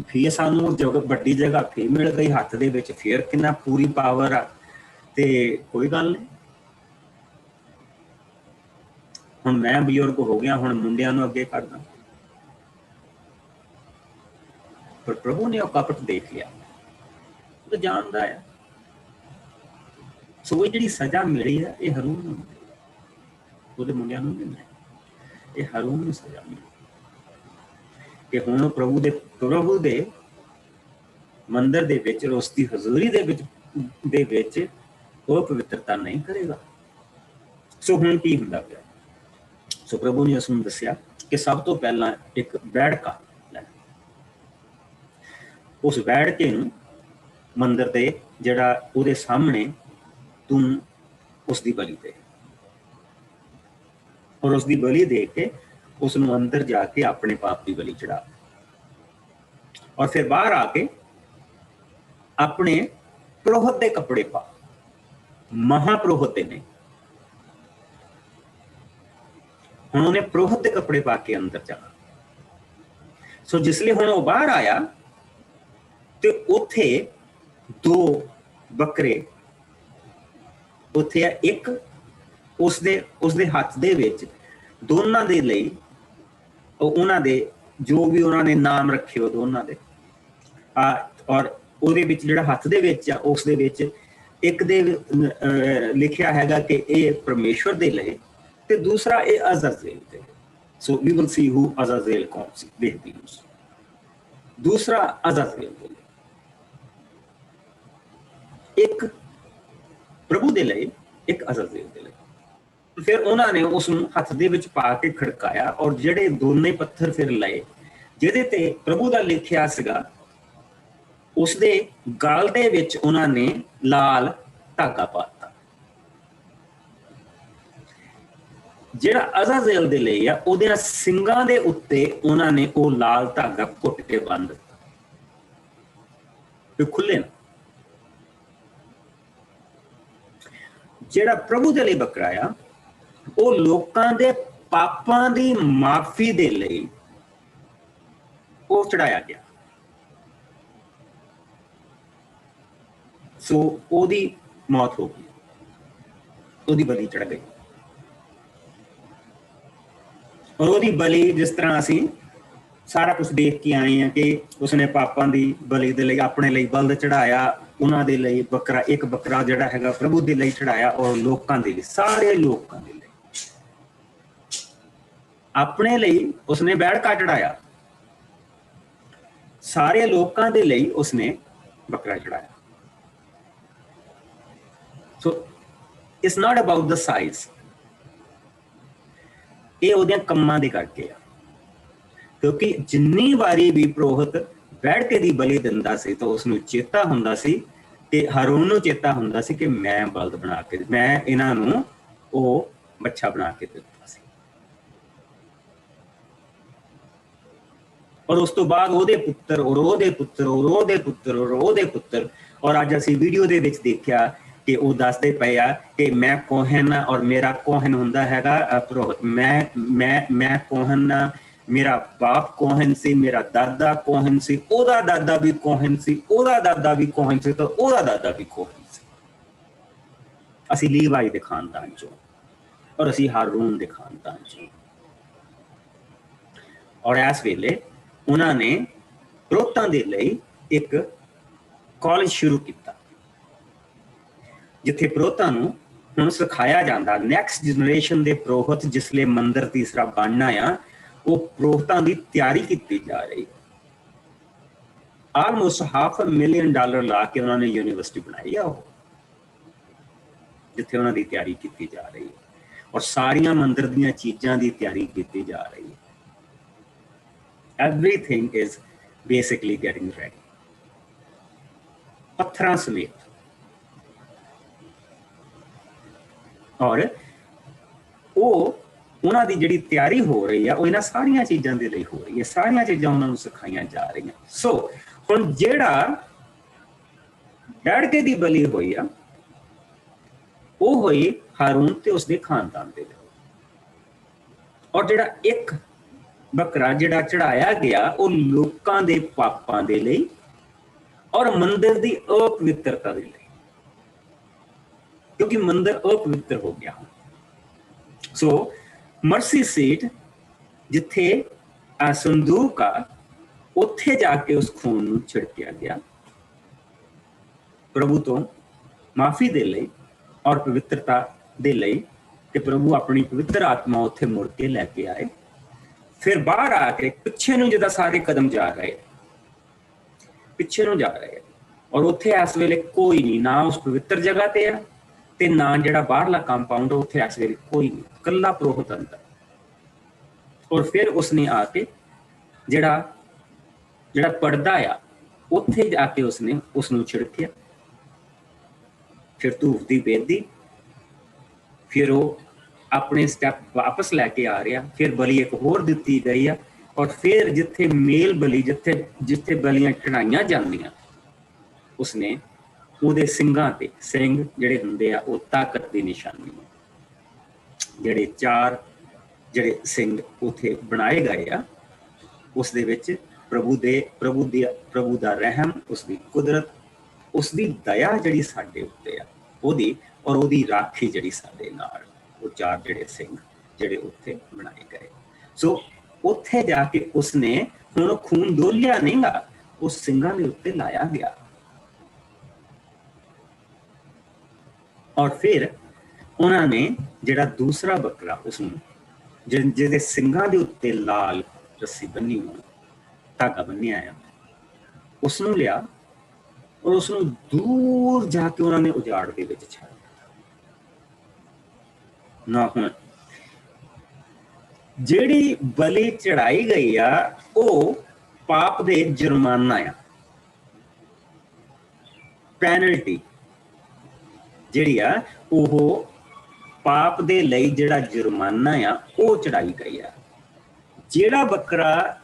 ਫਿਰ ਸਾਨੂੰ ਵੱਡੀ ਜਗ੍ਹਾ ਫਿਰ ਮਿਲ ਗਈ ਹੱਥ ਦੇ ਵਿੱਚ, ਫਿਰ ਕਿੰਨਾ ਪੂਰੀ ਪਾਵਰ ਆ, ਤੇ ਕੋਈ ਗੱਲ ਨਹੀਂ। ਹੁਣ ਮੈਂ ਬਜ਼ੁਰਗ ਹੋ ਗਿਆ, ਹੁਣ ਮੁੰਡਿਆਂ ਨੂੰ ਅੱਗੇ ਕਰਦਾ, ਪਰ ਪ੍ਰਭੂ ਨੇ ਉਹ ਕਪਟ ਦੇਖ ਲਿਆ, ਉਹ ਜਾਣਦਾ ਆ। ਸੋ ਇਹ ਜਿਹੜੀ ਸਜ਼ਾ ਮਿਲੀ ਹੈ ਇਹ ਹਾਰੂਨ ਨੂੰ, ਉਹਦੇ ਮੁੰਡਿਆਂ ਨੂੰ ਨਹੀਂ ਮਿਲੀ, ਇਹ ਹਾਰੂਨ ਨੂੰ ਸਜ਼ਾ ਮਿਲੀ ਕਿ ਹੁਣ ਪ੍ਰਭੂ ਦੇ ਮੰਦਿਰ ਦੇ ਵਿੱਚ, ਉਸਦੀ ਹਜ਼ੂਰੀ ਦੇ ਵਿੱਚ ਉਹ ਪਵਿੱਤਰਤਾ ਨਹੀਂ ਕਰੇਗਾ। ਸੋ ਹੁਣ ਕੀ ਹੁੰਦਾ ਪਿਆ? ਸੋ ਪ੍ਰਭੂ ਨੇ ਉਸ ਨੂੰ ਦੱਸਿਆ ਕਿ ਸਭ ਤੋਂ ਪਹਿਲਾਂ ਇੱਕ ਬੈਠਕਾ ਲੈ, ਉਸ ਬੈਠਕੇ ਨੂੰ ਮੰਦਿਰ ਦੇ ਜਿਹੜਾ ਉਹਦੇ ਸਾਹਮਣੇ ਤੂੰ ਉਸਦੀ ਬਲੀ ਦੇ, ਔਰ ਉਸਦੀ ਬਲੀ ਦੇ ਕੇ ਉਸ ਨੂੰ ਅੰਦਰ ਜਾ ਕੇ ਆਪਣੇ ਪਾਪ ਦੀ ਬਲੀ ਚੜਾ, ਔਰ ਫਿਰ ਬਾਹਰ ਆ ਕੇ ਆਪਣੇ ਪ੍ਰੋਹਤ ਦੇ ਕੱਪੜੇ ਪਾ, ਮਹਾਪ੍ਰੋਹਤ ਦੇ ਨੇ। ਹੁਣ ਉਹਨੇ ਪ੍ਰੋਹਤ ਦੇ ਕੱਪੜੇ ਪਾ ਕੇ ਅੰਦਰ ਜਾਣਾ। ਸੋ ਜਿਸ ਲਈ ਹੁਣ ਉਹ ਬਾਹਰ ਆਇਆ ਤੇ ਉੱਥੇ 2 ਬੱਕਰੇ ਉੱਥੇ ਆ, ਇੱਕ ਉਸਦੇ ਹੱਥ ਦੇ ਵਿੱਚ, ਦੋਨਾਂ ਦੇ ਲਈ ਉਹਨਾਂ ਦੇ ਜੋ ਵੀ ਉਹਨਾਂ ਨੇ ਨਾਮ ਰੱਖੇ ਉਹ ਦੋਨਾਂ ਦੇ, ਔਰ ਉਹਦੇ ਵਿੱਚ ਜਿਹੜਾ ਹੱਥ ਦੇ ਵਿੱਚ ਆ ਉਸ ਦੇ ਵਿੱਚ ਇੱਕ ਦੇ ਲਿਖਿਆ ਹੈਗਾ ਕਿ ਇਹ ਪਰਮੇਸ਼ਵਰ ਦੇ ਲਈ, ਤੇ ਦੂਸਰਾ ਇਹ ਅਜ਼ਾਜ਼ੇਲ ਦੇ। ਸੋ ਵੀ ਵਿਲ ਸੀ ਹੂ ਅਜ਼ਾਜ਼ੇਲ ਕੌਣ ਸੀ, ਦੇਖਦੀ ਹਾਂ। ਦੂਸਰਾ ਅਜ਼ਾਜ਼ੇਲ ਦੇ ਲਈ, ਇੱਕ ਪ੍ਰਭੂ ਦੇ ਲਈ, ਇੱਕ ਅਜ਼ਾਜ਼ੇਲ ਦੇ ਲਈ। ਫਿਰ ਉਹਨਾਂ ਨੇ ਉਸ ਨੂੰ ਹੱਥ ਦੇ ਵਿੱਚ ਪਾ ਕੇ ਖੜਕਾਇਆ, ਔਰ ਜਿਹੜੇ ਦੋਨੇ ਪੱਥਰ ਫਿਰ ਲਏ ਜਿਹਦੇ ਤੇ ਪ੍ਰਭੂ ਦਾ ਲਿਖਿਆ ਸੀਗਾ, ਉਸਦੇ ਗਲ ਦੇ ਵਿੱਚ ਉਹਨਾਂ ਨੇ ਲਾਲ ਧਾਗਾ ਪਾਤਾ। ਜਿਹੜਾ ਅਜ਼ਾਜ਼ੇਲ ਦੇ ਲਈ ਆ, ਉਹਦੇ ਸਿੰਘਾਂ ਦੇ ਉੱਤੇ ਉਹਨਾਂ ਨੇ ਉਹ ਲਾਲ ਧਾਗਾ ਘੁੱਟ ਕੇ ਬੰਨ੍ਹ ਦਿੱਤਾ ਕਿ ਖੁੱਲੇ ਨਾ। ਜਿਹੜਾ ਪ੍ਰਭੂ ਦੇ ਲਈ ਬੱਕਰਾ ਆ, ਉਹ ਲੋਕਾਂ ਦੇ ਪਾਪਾਂ ਦੀ ਮਾਫੀ ਦੇ ਲਈ ਉਹ ਚੜਾਇਆ ਗਿਆ। ਸੋ ਉਹਦੀ ਮੌਤ ਹੋ ਗਈ, ਉਹਦੀ ਬਲੀ ਚੜ ਗਈ, ਔਰ ਉਹਦੀ ਬਲੀ ਜਿਸ ਤਰ੍ਹਾਂ ਅਸੀਂ ਸਾਰਾ ਕੁਝ ਦੇਖ ਕੇ ਆਏ ਹਾਂ ਕਿ ਉਸਨੇ ਪਾਪਾਂ ਦੀ ਬਲੀ ਦੇ ਲਈ ਆਪਣੇ ਲਈ ਬਲਦ ਚੜਾਇਆ, ਉਹਨਾਂ ਦੇ ਲਈ ਬੱਕਰਾ, ਇੱਕ ਬੱਕਰਾ ਜਿਹੜਾ ਹੈਗਾ ਪ੍ਰਭੂ ਦੇ ਲਈ ਚੜਾਇਆ, ਔਰ ਲੋਕਾਂ ਦੇ ਲਈ, ਸਾਰੇ ਲੋਕਾਂ ਦੇ ਲਈ, ਆਪਣੇ ਲਈ ਉਸਨੇ ਬੈਠਕਾ ਚੜਾਇਆ, ਸਾਰੇ ਲੋਕਾਂ ਦੇ ਲਈ ਉਸਨੇ ਬੱਕਰਾ ਚੜਾਇਆ। So it's not about the size, ਇਹ ਉਹਦੇ ਕੰਮਾਂ ਦੇ ਕਰਕੇ ਆ। ਕਿਉਂਕਿ ਜਿੰਨੀ ਵਾਰੀ ਵੀ ਪ੍ਰੋਹਤ ਬੈਠ ਕੇ ਦੀ ਬਲੀ ਦਿੰਦਾ ਸੀ ਤਾਂ ਉਸਨੂੰ ਚੇਤਾ ਹੁੰਦਾ ਸੀ, ਤੇ ਹਾਰੂਨ ਨੂੰ ਚੇਤਾ ਹੁੰਦਾ ਸੀ ਕਿ ਮੈਂ ਬਲਦ ਬਣਾ ਕੇ, ਮੈਂ ਇਹਨਾਂ ਨੂੰ ਉਹ ਬੱਚਾ ਬਣਾ ਕੇ ਦਿੱਤਾ ਸੀ। ਔਰ ਉਸ ਤੋਂ ਬਾਅਦ ਉਹਦੇ ਪੁੱਤਰ, ਔਰ ਉਹਦੇ ਪੁੱਤਰ, ਔਰ ਉਹਦੇ ਪੁੱਤਰ, ਔਰ ਉਹਦੇ ਪੁੱਤਰ, ਔਰ ਅੱਜ ਅਸੀਂ ਵੀਡੀਓ ਦੇ ਵਿੱਚ ਦੇਖਿਆ ਕਿ ਉਹ ਦੱਸਦੇ ਪਏ ਆ ਕਿ ਮੈਂ ਕੋਹਨ, ਔਰ ਮੇਰਾ ਕੋਹਨ ਹੁੰਦਾ ਹੈਗਾ ਪ੍ਰੋਹਤ, ਮੈਂ ਕੋਹਨ, ਮੇਰਾ ਬਾਪ ਕੋਹਨ ਸੀ, ਮੇਰਾ ਦਾਦਾ ਕੋਹਨ ਸੀ, ਉਹਦਾ ਦਾਦਾ ਵੀ ਕੋਹਨ ਸੀ, ਉਹਦਾ ਦਾਦਾ ਵੀ ਕੋਹਨ ਸੀ, ਤਾਂ ਉਹਦਾ ਦਾਦਾ ਵੀ ਕੋਹਨ ਸੀ। ਅਸੀਂ ਲੀਵਾਈ ਦੇ ਖਾਨਦਾਨ ਚੋਂ, ਔਰ ਅਸੀਂ ਹਾਰੂਨ ਦੇ ਖਾਨਦਾਨ ਚੋਂ। ਔਰ ਇਸ ਵੇਲੇ ਉਹਨਾਂ ਨੇ ਪ੍ਰੋਹਤਾਂ ਦੇ ਲਈ ਇੱਕ ਕਾਲਜ ਸ਼ੁਰੂ ਕੀਤਾ, ਜਿੱਥੇ ਪ੍ਰੋਹਤਾਂ ਨੂੰ ਹੁਣ ਸਿਖਾਇਆ ਜਾਂਦਾ। ਨੈਕਸਟ ਜਨਰੇਸ਼ਨ ਦੇ ਪ੍ਰੋਹਤ ਜਿਸ ਲਈ ਮੰਦਿਰ ਤੀਸਰਾ ਬਣਨਾ ਆ, ਉਹ ਪ੍ਰੋਹਤਾਂ ਦੀ ਤਿਆਰੀ ਕੀਤੀ ਜਾ ਰਹੀ। ਆਲਮੋਸਟ $500,000 ਲਾ ਕੇ ਉਹਨਾਂ ਨੇ ਯੂਨੀਵਰਸਿਟੀ ਬਣਾਈ ਆ, ਉਹ ਜਿੱਥੇ ਉਹਨਾਂ ਦੀ ਤਿਆਰੀ ਕੀਤੀ ਜਾ ਰਹੀ ਹੈ, ਔਰ ਸਾਰੀਆਂ ਮੰਦਿਰ ਦੀਆਂ ਚੀਜ਼ਾਂ ਦੀ ਤਿਆਰੀ ਕੀਤੀ ਜਾ ਰਹੀ ਹੈ। Everything is basically getting ready, ਪੱਥਰਾਂ ਸਮੇਤ। ਔਰ ਉਹ ਉਹਨਾਂ ਦੀ ਜਿਹੜੀ ਤਿਆਰੀ ਹੋ ਰਹੀ ਆ, ਉਹ ਇਹਨਾਂ ਸਾਰੀਆਂ ਚੀਜ਼ਾਂ ਦੇ ਲਈ ਹੋ ਰਹੀ ਹੈ, ਸਾਰੀਆਂ ਚੀਜ਼ਾਂ ਉਹਨਾਂ ਨੂੰ ਸਿਖਾਈਆਂ ਜਾ ਰਹੀਆਂ। ਸੋ ਹੁਣ ਜਿਹੜਾ ਬੈਠਕੇ ਦੀ ਬਲੀ ਹੋਈ ਆ, ਉਹ ਹੋਈ ਹਾਰੂਨ ਤੇ ਉਸਦੇ ਖਾਨਦਾਨ ਦੇ ਲਈ। ਔਰ ਜਿਹੜਾ ਇੱਕ ਬੱਕਰਾ ਜਿਹੜਾ ਚੜਾਇਆ ਗਿਆ ਉਹ ਲੋਕਾਂ ਦੇ ਪਾਪਾਂ ਦੇ ਲਈ ਔਰ ਮੰਦਿਰ ਦੀ ਅਪਵਿੱਤਰਤਾ ਦੇ ਲਈ, ਕਿਉਂਕਿ ਮੰਦਿਰ ਅਪਵਿੱਤਰ ਹੋ ਗਿਆ। ਸੋ ਮਰਸੀ ਸੀਟ ਜਿੱਥੇ ਸੰਦੂਕ ਆ, ਉੱਥੇ ਜਾ ਕੇ ਉਸ ਖੂਨ ਨੂੰ ਛਿੜਕਿਆ ਗਿਆ ਪ੍ਰਭੂ ਤੋਂ ਮਾਫੀ ਦੇ ਲਈ ਔਰ ਪਵਿੱਤਰਤਾ ਦੇ ਲਈ, ਕਿ ਪ੍ਰਭੂ ਆਪਣੀ ਪਵਿੱਤਰ ਆਤਮਾ ਉੱਥੇ ਮੁੜ ਕੇ ਲੈ ਕੇ ਆਏ। ਫਿਰ ਬਾਹਰ ਆ ਕੇ ਪਿੱਛੇ ਨੂੰ ਜਿੱਦਾਂ ਸਾਰੇ ਕਦਮ ਜਾ ਰਹੇ, ਪਿੱਛੇ ਨੂੰ ਜਾ ਰਹੇ, ਔਰ ਉੱਥੇ ਇਸ ਵੇਲੇ ਕੋਈ ਨਹੀਂ, ਨਾ ਉਸ ਪਵਿੱਤਰ ਜਗ੍ਹਾ ਤੇ ਆ ਤੇ ਨਾ ਜਿਹੜਾ ਬਾਹਰਲਾ ਕੰਪਾਊਂਡ ਉੱਥੇ ਇਸ ਵੇਲੇ ਕੋਈ ਨਹੀਂ, ਇਕੱਲਾ ਪੁਰੋਹਿਤ ਅੰਦਰ। ਔਰ ਫਿਰ ਉਸਨੇ ਆ ਕੇ ਜਿਹੜਾ ਪਰਦਾ ਆ ਉੱਥੇ ਜਾ ਕੇ ਉਸਨੇ ਉਸ ਨੂੰ ਛਿੜਕਿਆ। ਫਿਰ ਧੂਫ ਦੀ ਬੇਦੀ, ਫਿਰ ਉਹ ਆਪਣੇ ਸਟੈਪ ਵਾਪਸ ਲੈ ਕੇ ਆ ਰਿਹਾ। ਫਿਰ ਬਲੀ ਇੱਕ ਹੋਰ ਦਿੱਤੀ ਗਈ ਆ, ਔਰ ਫਿਰ ਜਿੱਥੇ ਮੇਲ ਬਲੀ, ਜਿੱਥੇ ਬਲੀਆਂ ਚੜਾਈਆਂ ਜਾਂਦੀਆਂ, ਉਸਨੇ ਉਹਦੇ ਸਿੰਘਾਂ ਤੇ, ਸਿੰਘ ਜਿਹੜੇ ਹੁੰਦੇ ਆ ਉਹ ਤਾਕਤ ਦੀ ਨਿਸ਼ਾਨੀ, ਜਿਹੜੇ 4 ਜਿਹੜੇ ਸਿੰਘ ਉੱਥੇ ਬਣਾਏ ਗਏ ਆ, ਉਸ ਦੇ ਵਿੱਚ ਪ੍ਰਭੂ ਦਾ ਰਹਿਮ, ਉਸਦੀ ਕੁਦਰਤ, ਉਸਦੀ ਦਇਆ ਜਿਹੜੀ ਸਾਡੇ ਉੱਤੇ ਆ, ਉਹਦੀ ਰਾਖੀ ਜਿਹੜੀ ਸਾਡੇ ਨਾਲ, ਉਹ 4 ਜਿਹੜੇ ਸਿੰਘ ਜਿਹੜੇ ਉੱਥੇ ਬਣਾਏ ਗਏ। ਸੋ ਉੱਥੇ ਜਾ ਕੇ ਉਸਨੇ ਹੁਣ ਖੂਨ ਡੋਲਿਆ ਨਹੀਂ ਗਾ, ਉਸ ਸਿੰਘਾਂ ਦੇ ਉੱਤੇ ਲਾਇਆ ਗਿਆ। ਔਰ ਫਿਰ ਉਹਨਾਂ ਨੇ ਜਿਹੜਾ ਦੂਸਰਾ ਬੱਕਰਾ, ਉਸਨੂੰ ਜਿਹਦੇ ਸਿੰਘਾਂ ਦੇ ਉੱਤੇ ਲਾਲ ਰੱਸੀ ਬੰਨੀ ਹੋਈ, ਧਾਗਾ ਬੰਨਿਆ ਆ, ਉਸਨੂੰ ਲਿਆ ਔਰ ਉਸਨੂੰ ਦੂਰ ਜਾ ਕੇ ਉਹਨਾਂ ਨੇ ਉਜਾੜ ਦੇ ਵਿੱਚ ਛੱਡ ਦਿੱਤਾ। ਨਾ ਹੁਣ ਜਿਹੜੀ ਬਲੀ ਚੜਾਈ ਗਈ ਆ ਉਹ ਪਾਪ ਦੇ ਜੁਰਮਾਨਾ ਆ, ਪੈਨਲਟੀ ਜਿਹੜੀ ਆ ਉਹ ਪਾਪ ਦੇ ਲਈ ਜਿਹੜਾ ਜੁਰਮਾਨਾ ਆ ਉਹ ਚੜਾਈ ਗਈ ਆ। ਜਿਹੜਾ ਬੱਕਰਾ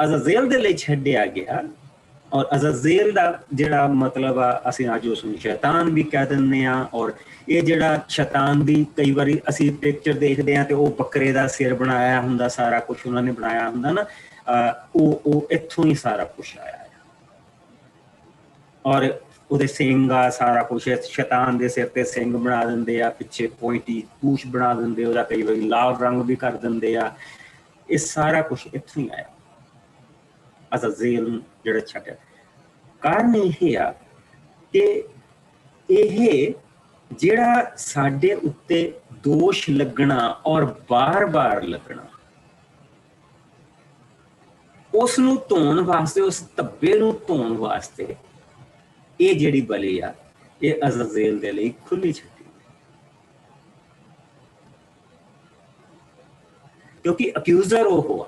ਅਜ਼ਾਜ਼ੇਲ ਦੇ ਲਈ ਛੱਡਿਆ ਗਿਆ, ਔਰ ਅਜ਼ਾਜ਼ੇਲ ਦਾ ਜਿਹੜਾ ਮਤਲਬ ਆ, ਅਸੀਂ ਅੱਜ ਉਸ ਨੂੰ ਸ਼ੈਤਾਨ ਵੀ ਕਹਿ ਦਿੰਦੇ ਆ। ਔਰ ਇਹ ਜਿਹੜਾ ਸ਼ੈਤਾਨ ਦੀ ਕਈ ਵਾਰੀ ਅਸੀਂ ਪਿਕਚਰ ਦੇਖਦੇ ਆ ਤੇ ਉਹ ਬੱਕਰੇ ਦਾ ਸਿਰ ਬਣਾਇਆ ਹੁੰਦਾ, ਸਾਰਾ ਕੁਝ ਉਹਨਾਂ ਨੇ ਬਣਾਇਆ ਹੁੰਦਾ ਨਾ, ਉਹ ਇੱਥੋਂ ਹੀ ਸਾਰਾ ਕੁਝ ਆਇਆ ਹੈ। ਔਰ ਉਹਦੇ ਸਿੰਘ ਆ, ਸਾਰਾ ਕੁਝ ਸ਼ੈਤਾਨ ਦੇ ਸਿਰ ਤੇ ਸਿੰਘ ਬਣਾ ਦਿੰਦੇ ਆ, ਪਿੱਛੇ ਪੁਆਇੰਟੀ ਪੂਛ ਬਣਾ ਦਿੰਦੇ, ਉਹਦਾ ਕਈ ਵਾਰੀ ਲਾਲ ਰੰਗ ਵੀ ਕਰ ਦਿੰਦੇ ਆ। ਇਹ ਸਾਰਾ ਕੁਝ ਇੱਥੋਂ ਹੀ ਆਇਆ, ਅਜ਼ਾਜ਼ੇਲ ਨੂੰ ਜਿਹੜਾ ਛੱਡਿਆ। ਕਾਰਨ ਇਹ ਆ ਕਿ ਇਹ ਜਿਹੜਾ ਸਾਡੇ ਉੱਤੇ ਦੋਸ਼ ਲੱਗਣਾ ਔਰ ਬਾਰ-ਬਾਰ ਲੱਗਣਾ, ਉਸ ਨੂੰ ਧੋਣ ਵਾਸਤੇ, ਉਸ ਧੱਬੇ ਨੂੰ ਧੋਣ ਵਾਸਤੇ ਇਹ ਜਿਹੜੀ ਬਲੀ ਆ ਇਹ ਅਜ਼ਾਜ਼ੇਲ ਦੇ ਲਈ ਖੁੱਲੀ ਛੱਡੀ, ਕਿਉਂਕਿ ਅਕਿਊਜ਼ਰ ਉਹ ਆ।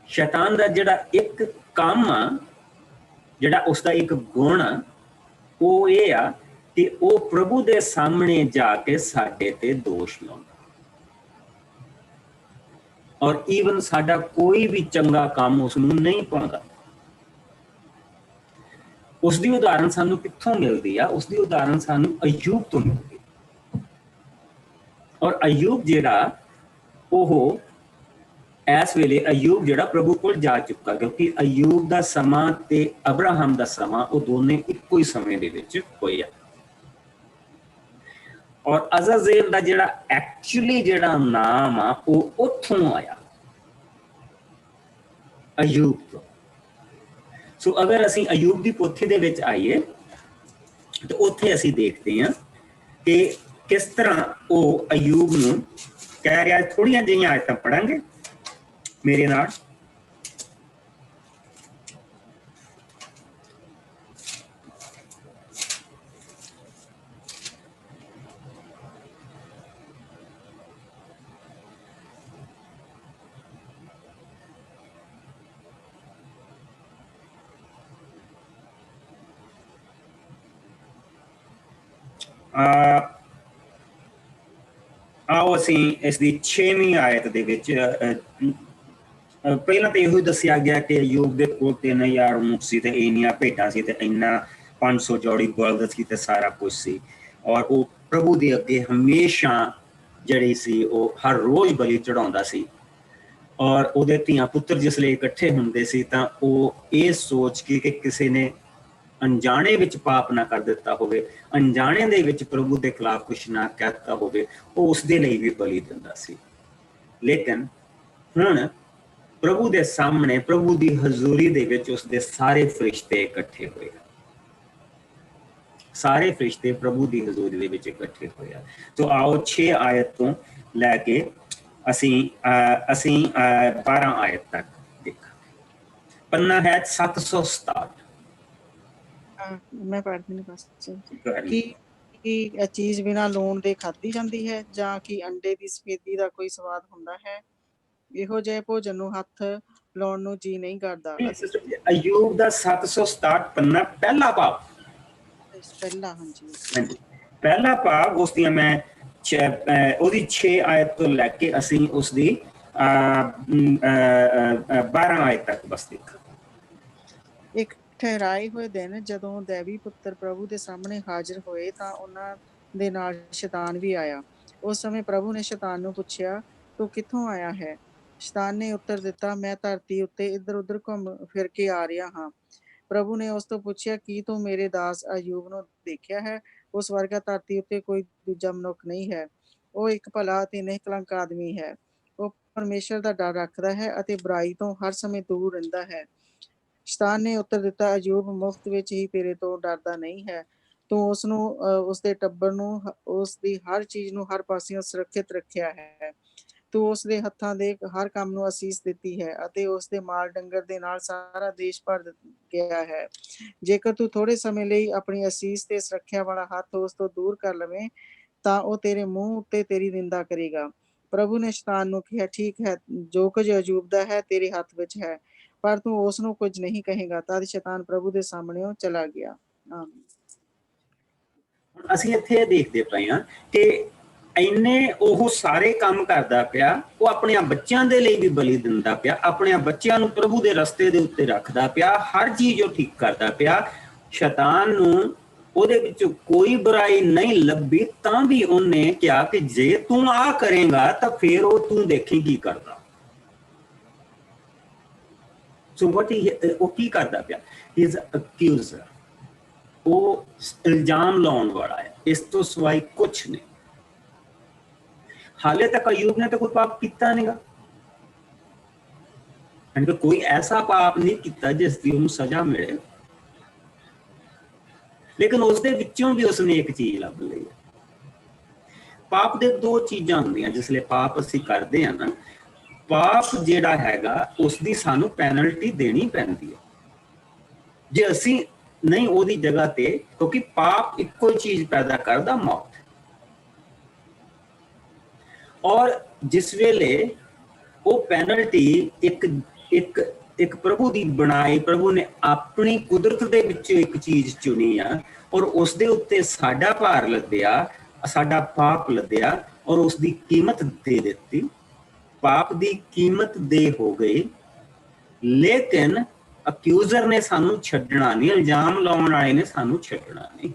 ਸ਼ੈਤਾਨ ਦਾ ਜਿਹੜਾ ਇੱਕ ਕੰਮ ਆ, ਜਿਹੜਾ ਉਸਦਾ ਇੱਕ ਗੁਣ ਆ, ਉਹ ਇਹ ਆ ਕਿ ਉਹ ਪ੍ਰਭੂ ਦੇ ਸਾਹਮਣੇ ਜਾ ਕੇ ਸਾਡੇ ਤੇ ਦੋਸ਼ ਲਾਉਂਦਾ, ਔਰ ਈਵਨ ਸਾਡਾ ਕੋਈ ਵੀ ਚੰਗਾ ਕੰਮ ਉਸ ਨੂੰ ਨਹੀਂ ਪਾਉਂਦਾ। ਉਸ ਦੀ ਉਦਾਹਰਨ ਸਾਨੂੰ ਕਿੱਥੋਂ ਮਿਲਦੀ ਆ? ਉਸ ਦੀ ਉਦਾਹਰਨ ਸਾਨੂੰ ਅਯੂਬ ਤੋਂ ਮਿਲਦੀ। ਔਰ ਅਯੂਬ ਜਿਹੜਾ ਉਹ ਇਸ ਵੇਲੇ ਅਯੂਬ ਜਿਹੜਾ ਪ੍ਰਭੂ ਕੋਲ ਜਾ ਚੁੱਕਾ, ਕਿਉਂਕਿ ਅਯੂਬ ਦਾ ਸਮਾਂ ਤੇ ਅਬਰਾਹਮ ਦਾ ਸਮਾਂ ਉਹ ਦੋਨੇ ਇੱਕੋ ਹੀ ਸਮੇਂ ਦੇ ਵਿੱਚ ਹੋਏ ਆ। ਔਰ ਅਜ਼ਾਜ਼ੇਲ ਦਾ ਜਿਹੜਾ ਐਕਚੁਅਲੀ ਜਿਹੜਾ ਨਾਮ ਆ ਉਹ ਉੱਥੋਂ ਆਇਆ, ਅਯੂਬ ਤੋਂ। ਸੋ ਅਗਰ ਅਸੀਂ ਅਯੂਬ ਦੀ ਪੋਥੀ ਦੇ ਵਿੱਚ ਆਈਏ ਤਾਂ ਉੱਥੇ ਅਸੀਂ ਦੇਖਦੇ ਹਾਂ ਕਿ ਕਿਸ ਤਰ੍ਹਾਂ ਉਹ ਅਯੂਬ ਨੂੰ ਕਹਿ ਰਿਹਾ। ਥੋੜੀਆਂ ਜਿਹੀਆਂ ਆਇਤਾਂ ਪੜਾਂਗੇ ਮੇਰੇ ਨਾਲ। ਆਓ ਅਸੀਂ ਇਸ ਦੀ 6ਵੀਂ ਆਇਤ ਦੇ ਵਿੱਚ ਪਹਿਲਾਂ ਤਾਂ ਇਹੋ ਹੀ ਦੱਸਿਆ ਗਿਆ ਕਿ ਅਯੂਬ ਦੇ ਕੋਲ 3000 ਊਂਠ ਸੀ ਤੇ ਇੰਨੀਆਂ ਭੇਡਾਂ ਸੀ ਤੇ ਇੰਨਾ 500 ਜੋੜੀ ਬਲਦ ਸੀ ਤੇ ਸਾਰਾ ਕੁਝ ਸੀ। ਔਰ ਉਹ ਪ੍ਰਭੂ ਦੇ ਅੱਗੇ ਹਮੇਸ਼ਾ ਜਿਹੜੀ ਸੀ ਉਹ ਹਰ ਰੋਜ਼ ਬਲੀ ਚੜਾਉਂਦਾ ਸੀ। ਔਰ ਉਹਦੇ ਧੀਆਂ ਪੁੱਤਰ ਜਿਸਲੇ ਇਕੱਠੇ ਹੁੰਦੇ ਸੀ ਤਾਂ ਉਹ ਇਹ ਸੋਚ ਕੇ ਕਿ ਕਿਸੇ ਨੇ ਅਣਜਾਣੇ ਵਿੱਚ ਪਾਪ ਨਾ ਕਰ ਦਿੱਤਾ ਹੋਵੇ, ਅਣਜਾਣੇ ਦੇ ਵਿੱਚ ਪ੍ਰਭੂ ਦੇ ਖਿਲਾਫ ਕੁਛ ਨਾ ਕਹਿਤਾ ਹੋਵੇ, ਉਹ ਉਸਦੇ ਲਈ ਵੀ ਬਲੀ ਦਿੰਦਾ ਸੀ। ਲੇਕਿਨ ਹੁਣ ਪ੍ਰਭੂ ਦੇ ਸਾਹਮਣੇ, ਪ੍ਰਭੂ ਦੀ ਹਜ਼ੂਰੀ ਦੇ ਵਿੱਚ ਉਸਦੇ ਸਾਰੇ ਫਰਿਸ਼ਤੇ ਇਕੱਠੇ ਹੋਏ, ਸਾਰੇ ਫਰਿਸ਼ਤੇ ਪ੍ਰਭੂ ਦੀ ਹਜ਼ੂਰੀ ਦੇ ਵਿੱਚ ਇਕੱਠੇ ਹੋਏ। ਤੋ ਆਓ 6 ਆਇਤ ਤੋਂ ਲੈ ਕੇ ਅਸੀਂ 12 ਆਇਤ ਤੱਕ ਦੇਖਾਂਗੇ। ਪੰਨਾ ਹੈ 767। ਮੈਂ ਪੜ੍ਹਦੀ ਨਹੀਂ ਬਸ। ਕੀ ਇਹ ਚੀਜ਼ ਬਿਨਾਂ ਲੂਣ ਦੇ ਖਾਧੀ ਜਾਂਦੀ ਹੈ, ਜਾਂ ਕਿ ਅੰਡੇ ਦੀ ਸਫੇਦੀ ਦਾ ਕੋਈ ਸਵਾਦ ਹੁੰਦਾ ਹੈ? ਇਹੋ ਜਿਹੇ ਭੋਜਨ ਨੂੰ ਹੱਥ ਲਾਉਣ ਨੂੰ ਜੀ ਨਹੀਂ ਕਰਦਾ। ਅਯੂਬ ਦਾ 767 ਪੰਨਾ ਪਹਿਲਾ ਭਾਵ, ਪਹਿਲਾ, ਹਾਂਜੀ ਪਹਿਲਾ ਭਾਵ ਉਸ ਦੀਆਂ ਮੈਂ ਉਹਦੀ 6 ਆਇਤ ਤੋਂ ਲੈ ਕੇ ਅਸੀਂ ਉਸਦੀ 12 ਆਇਤ ਤੱਕ ਬਸ ਦੇਖਾਂ। ਇੱਕ ਠਹਿਰਾਏ ਹੋਏ ਦਿਨ ਜਦੋਂ ਦੇਵੀ ਪੁੱਤਰ ਪ੍ਰਭੂ ਦੇ ਸਾਹਮਣੇ ਹਾਜ਼ਰ ਹੋਏ ਤਾਂ ਉਹਨਾਂ ਦੇ ਨਾਲ ਸ਼ੈਤਾਨ ਵੀ ਆਇਆ। ਉਸ ਸਮੇਂ ਪ੍ਰਭੂ ਨੇ ਸ਼ੈਤਾਨ ਨੂੰ ਪੁੱਛਿਆ, ਤੂੰ ਕਿੱਥੋਂ ਆਇਆ ਹੈ? ਸ਼ੈਤਾਨ ਨੇ ਉੱਤਰ ਦਿੱਤਾ, ਮੈਂ ਧਰਤੀ ਉੱਤੇ ਇੱਧਰ ਉੱਧਰ ਘੁੰਮ ਫਿਰ ਕੇ ਆ ਰਿਹਾ ਹਾਂ। ਪ੍ਰਭੂ ਨੇ ਉਸ ਤੋਂ ਪੁੱਛਿਆ, ਕੀ ਤੂੰ ਮੇਰੇ ਦਾਸ ਅਯੂਬ ਨੂੰ ਦੇਖਿਆ ਹੈ? ਉਸ ਵਰਗਾ ਧਰਤੀ ਉੱਤੇ ਕੋਈ ਦੂਜਾ ਮਨੁੱਖ ਨਹੀਂ ਹੈ। ਉਹ ਇੱਕ ਭਲਾ ਅਤੇ ਨਿਸ਼ਕਲੰਕ ਆਦਮੀ ਹੈ। ਉਹ ਪਰਮੇਸ਼ਰ ਦਾ ਡਰ ਰੱਖਦਾ ਹੈ ਅਤੇ ਬੁਰਾਈ ਤੋਂ ਹਰ ਸਮੇਂ ਦੂਰ ਰਹਿੰਦਾ ਹੈ। ਸ਼ੈਤਾਨ ਨੇ ਉੱਤਰ ਦਿੱਤਾ, ਅਯੂਬ ਮੁਫਤ ਵਿੱਚ ਹੀ ਤੇਰੇ ਤੋਂ ਡਰਦਾ ਨਹੀਂ ਹੈ। ਤੂੰ ਉਸਨੂੰ, ਉਸਦੇ ਟੱਬਰ ਨੂੰ, ਉਸਦੀ ਹਰ ਚੀਜ਼ ਨੂੰ ਹਰ ਪਾਸਿਓਂ ਸੁਰੱਖਿਅਤ ਰੱਖਿਆ ਹੈ। ਤੂੰ ਉਸਦੇ ਹੱਥਾਂ ਦੇ ਹਰ ਕੰਮ ਨੂੰ ਅਸੀਸ ਦਿੱਤੀ ਹੈ ਅਤੇ ਉਸਦੇ ਮਾਲ ਡੰਗਰ ਦੇ ਨਾਲ ਸਾਰਾ ਦੇਸ਼ ਭਰ ਗਿਆ ਹੈ। ਜੇਕਰ ਤੂੰ ਥੋੜੇ ਸਮੇਂ ਲਈ ਆਪਣੀ ਅਸੀਸ ਤੇ ਸੁਰੱਖਿਆ ਵਾਲਾ ਹੱਥ ਉਸ ਤੋਂ ਦੂਰ ਕਰ ਲਵੇਂ ਤਾਂ ਉਹ ਤੇਰੇ ਮੂੰਹ ਉੱਤੇ ਤੇਰੀ ਨਿੰਦਾ ਕਰੇਗਾ। ਪ੍ਰਭੂ ਨੇ ਸ਼ੈਤਾਨ ਨੂੰ ਕਿਹਾ, ਠੀਕ ਹੈ, ਜੋ ਕੁਝ ਅਯੂਬ ਦਾ ਹੈ ਤੇਰੇ ਹੱਥ ਵਿੱਚ ਹੈ, ਪਰ ਤੂੰ ਉਸ ਨੂੰ ਕੁਝ ਨਹੀਂ ਕਹੇਗਾ। ਤਦ ਸ਼ੈਤਾਨ ਪ੍ਰਭੂ ਦੇ ਸਾਹਮਣੇੋਂ ਚਲਾ ਗਿਆ। ਅਸੀਂ ਇੱਥੇ ਦੇਖਦੇ ਪਏ ਹਾਂ ਕਿ ਇੰਨੇ ਉਹ ਸਾਰੇ ਕੰਮ ਕਰਦਾ ਪਿਆ, ਉਹ ਆਪਣੇ ਬੱਚਿਆਂ ਦੇ ਲਈ ਵੀ ਬਲੀ ਦਿੰਦਾ ਪਿਆ, ਆਪਣੇ ਬੱਚਿਆਂ ਨੂੰ ਪ੍ਰਭੂ ਦੇ ਰਸਤੇ ਦੇ ਉੱਤੇ ਰੱਖਦਾ ਪਿਆ, ਹਰ ਚੀਜ਼ ਉਹ ਠੀਕ ਕਰਦਾ ਪਿਆ। ਸ਼ੈਤਾਨ ਨੂੰ ਉਹਦੇ ਵਿੱਚ ਕੋਈ ਬੁਰਾਈ ਨਹੀਂ ਲੱਭੀ, ਤਾਂ ਵੀ ਉਹਨੇ ਕਿਹਾ ਕਿ ਜੇ ਤੂੰ ਆ ਕਰੇਗਾ ਤਾਂ ਫਿਰ ਉਹ ਤੂੰ ਦੇਖੀ ਕੀ ਕਰਦਾ। ਸੋ ਉਹ ਕੀ ਕਰਦਾ ਪਿਆ? ਹੀ ਇਜ਼ ਅਕਿਊਜ਼ਰ, ਉਹ ਇਲਜ਼ਾਮ ਲਾਉਣ ਵਾਲਾ ਹੈ, ਇਸ ਤੋਂ ਸਿਵਾਏ ਕੁਛ ਨਹੀਂ। ਹਾਲੇ ਤੱਕ ਅਯੂਬ ਨੇ ਤਾਂ ਕੋਈ ਪਾਪ ਕੀਤਾ ਨਹੀਂਗਾ, ਕੋਈ ਐਸਾ ਪਾਪ ਨਹੀਂ ਕੀਤਾ ਜਿਸ ਦੀ ਉਹਨੂੰ ਸਜ਼ਾ ਮਿਲੇ, ਲੇਕਿਨ ਉਸਦੇ ਵਿੱਚੋਂ ਵੀ ਉਸਨੇ ਇੱਕ ਚੀਜ਼ ਲੱਭ ਲਈ ਹੈ। ਪਾਪ ਦੇ 2 ਚੀਜ਼ਾਂ ਹੁੰਦੀਆਂ ਜਿਸਲੇ ਪਾਪ ਅਸੀਂ ਕਰਦੇ ਹਾਂ ਨਾ, ਪਾਪ ਜਿਹੜਾ ਹੈਗਾ ਉਸਦੀ ਸਾਨੂੰ ਪੈਨਲਟੀ ਦੇਣੀ ਪੈਂਦੀ ਹੈ ਜੇ ਅਸੀਂ ਨਹੀਂ ਉਹਦੀ ਜਗ੍ਹਾ ਤੇ, ਕਿਉਂਕਿ ਪਾਪ ਇੱਕੋ ਹੀ ਚੀਜ਼ ਪੈਦਾ ਕਰਦਾ, ਮੌਤ। ਔਰ ਜਿਸ ਵੇਲੇ ਉਹ ਪੈਨਲਟੀ ਇੱਕ ਪ੍ਰਭੂ ਦੀ ਬਣਾਈ, ਪ੍ਰਭੂ ਨੇ ਆਪਣੀ ਕੁਦਰਤ ਦੇ ਵਿੱਚੋਂ ਇੱਕ ਚੀਜ਼ ਚੁਣੀ ਆ ਔਰ ਉਸਦੇ ਉੱਤੇ ਸਾਡਾ ਭਾਰ ਲੱਦਿਆ, ਸਾਡਾ ਪਾਪ ਲੱਦਿਆ ਔਰ ਉਸਦੀ ਕੀਮਤ ਦੇ ਦਿੱਤੀ। ਪਾਪ ਦੀ ਕੀਮਤ ਦੇ ਹੋ ਗਈ, ਲੇਕਿਨ ਅਕਿਊਜ਼ਰ ਨੇ ਸਾਨੂੰ ਛੱਡਣਾ ਨਹੀਂ, ਇਲਜ਼ਾਮ ਲਾਉਣ ਵਾਲੇ ਨੇ ਸਾਨੂੰ ਛੱਡਣਾ ਨਹੀਂ।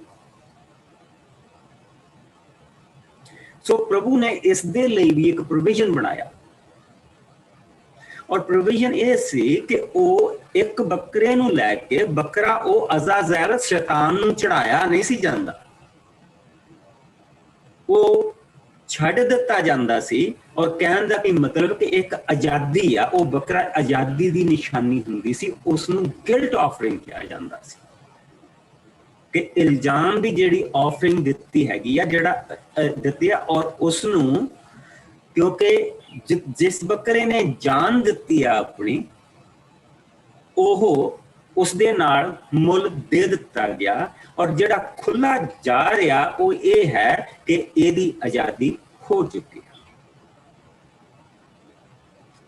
ਸੋ ਪ੍ਰਭੂ ਨੇ ਇਸ ਦੇ ਲਈ ਵੀ ਇੱਕ ਪ੍ਰੋਵੀਜ਼ਨ ਬਣਾਇਆ, ਔਰ ਪ੍ਰੋਵੀਜ਼ਨ ਇਹ ਸੀ ਕਿ ਉਹ ਇੱਕ ਬੱਕਰੇ ਨੂੰ ਲੈ ਕੇ, ਬੱਕਰਾ ਉਹ ਅਜ਼ਾਜ਼ੈਲ ਸ਼ੈਤਾਨ ਨੂੰ ਚੜਾਇਆ ਨਹੀਂ ਸੀ ਜਾਂਦਾ, ਉਹ ਛੱਡ ਦਿੱਤਾ ਜਾਂਦਾ ਸੀ। ਔਰ ਕਹਿਣ ਦਾ ਕੀ ਮਤਲਬ ਕਿ ਇੱਕ ਆਜ਼ਾਦੀ ਆ, ਉਹ ਬੱਕਰਾ ਆਜ਼ਾਦੀ ਦੀ ਨਿਸ਼ਾਨੀ ਹੁੰਦੀ ਸੀ, ਉਸ ਨੂੰ ਗਿਲਟ ਆਫਰਿੰਗ ਕਿਹਾ ਜਾਂਦਾ ਸੀ ਕਿ ਇਲਜ਼ਾਮ ਦੀ ਜਿਹੜੀ ਆਫਰਿੰਗ ਦਿੱਤੀ ਹੈਗੀ ਆ, ਜਿਹੜਾ ਦਿੱਤੀ ਆ, ਔਰ ਉਸ ਨੂੰ ਕਿਉਂਕਿ ਜਿਸ ਬੱਕਰੇ ਨੇ ਜਾਨ ਦਿੱਤੀ ਆ ਆਪਣੀ, ਉਹ ਉਸਦੇ ਨਾਲ ਮੁੱਲ ਦੇ ਦਿੱਤਾ ਗਿਆ। ਔਰ ਜਿਹੜਾ ਖੁੱਲਾ ਜਾ ਰਿਹਾ ਉਹ ਇਹ ਹੈ ਕਿ ਇਹਦੀ ਆਜ਼ਾਦੀ ਹੋ ਚੁੱਕੀ ਹੈ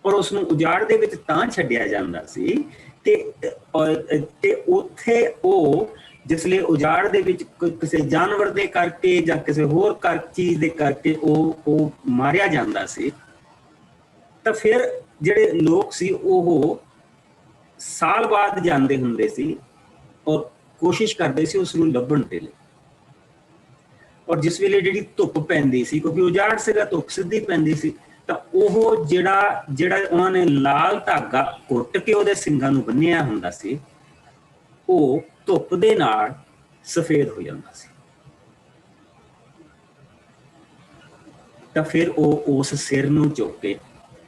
ਔਰ ਉਸ ਨੂੰ ਉਜਾੜ ਦੇ ਵਿੱਚ ਤਾਂ ਛੱਡਿਆ ਜਾਂਦਾ ਸੀ ਤੇ ਉੱਥੇ ਉਹ ਜਿਸਲੇ ਉਜਾੜ ਦੇ ਵਿੱਚ ਕਿਸੇ ਜਾਨਵਰ ਦੇ ਕਰਕੇ ਜਾਂ ਕਿਸੇ ਹੋਰ ਚੀਜ਼ ਦੇ ਕਰਕੇ ਉਹ ਮਾਰਿਆ ਜਾਂਦਾ ਸੀ, ਤਾਂ ਫਿਰ ਜਿਹੜੇ ਲੋਕ ਸੀ ਉਹ ਸਾਲ ਬਾਅਦ ਜਾਂਦੇ ਹੁੰਦੇ ਸੀ ਔਰ ਕੋਸ਼ਿਸ਼ ਕਰਦੇ ਸੀ ਉਸ ਨੂੰ ਲੱਭਣ ਦੇ ਲਈ। ਔਰ ਜਿਸ ਵੇਲੇ ਜਿਹੜੀ ਧੁੱਪ ਪੈਂਦੀ ਸੀ, ਕਿਉਂਕਿ ਉਜਾੜ ਸੀਗਾ, ਧੁੱਪ ਸਿੱਧੀ ਪੈਂਦੀ ਸੀ, ਤਾਂ ਉਹ ਜਿਹੜਾ ਉਹਨਾਂ ਨੇ ਲਾਲ ਧਾਗਾ ਘੁੱਟ ਕੇ ਉਹਦੇ ਸਿੰਗਾਂ ਨੂੰ ਬੰਨਿਆ ਹੁੰਦਾ ਸੀ, ਉਹ ਧੁੱਪ ਦੇ ਨਾਲ ਸਫੇਦ ਹੋ ਜਾਂਦਾ ਸੀ। ਤਾਂ ਫਿਰ ਉਹ ਉਸ ਸਿਰ ਨੂੰ ਚੁੱਕ ਕੇ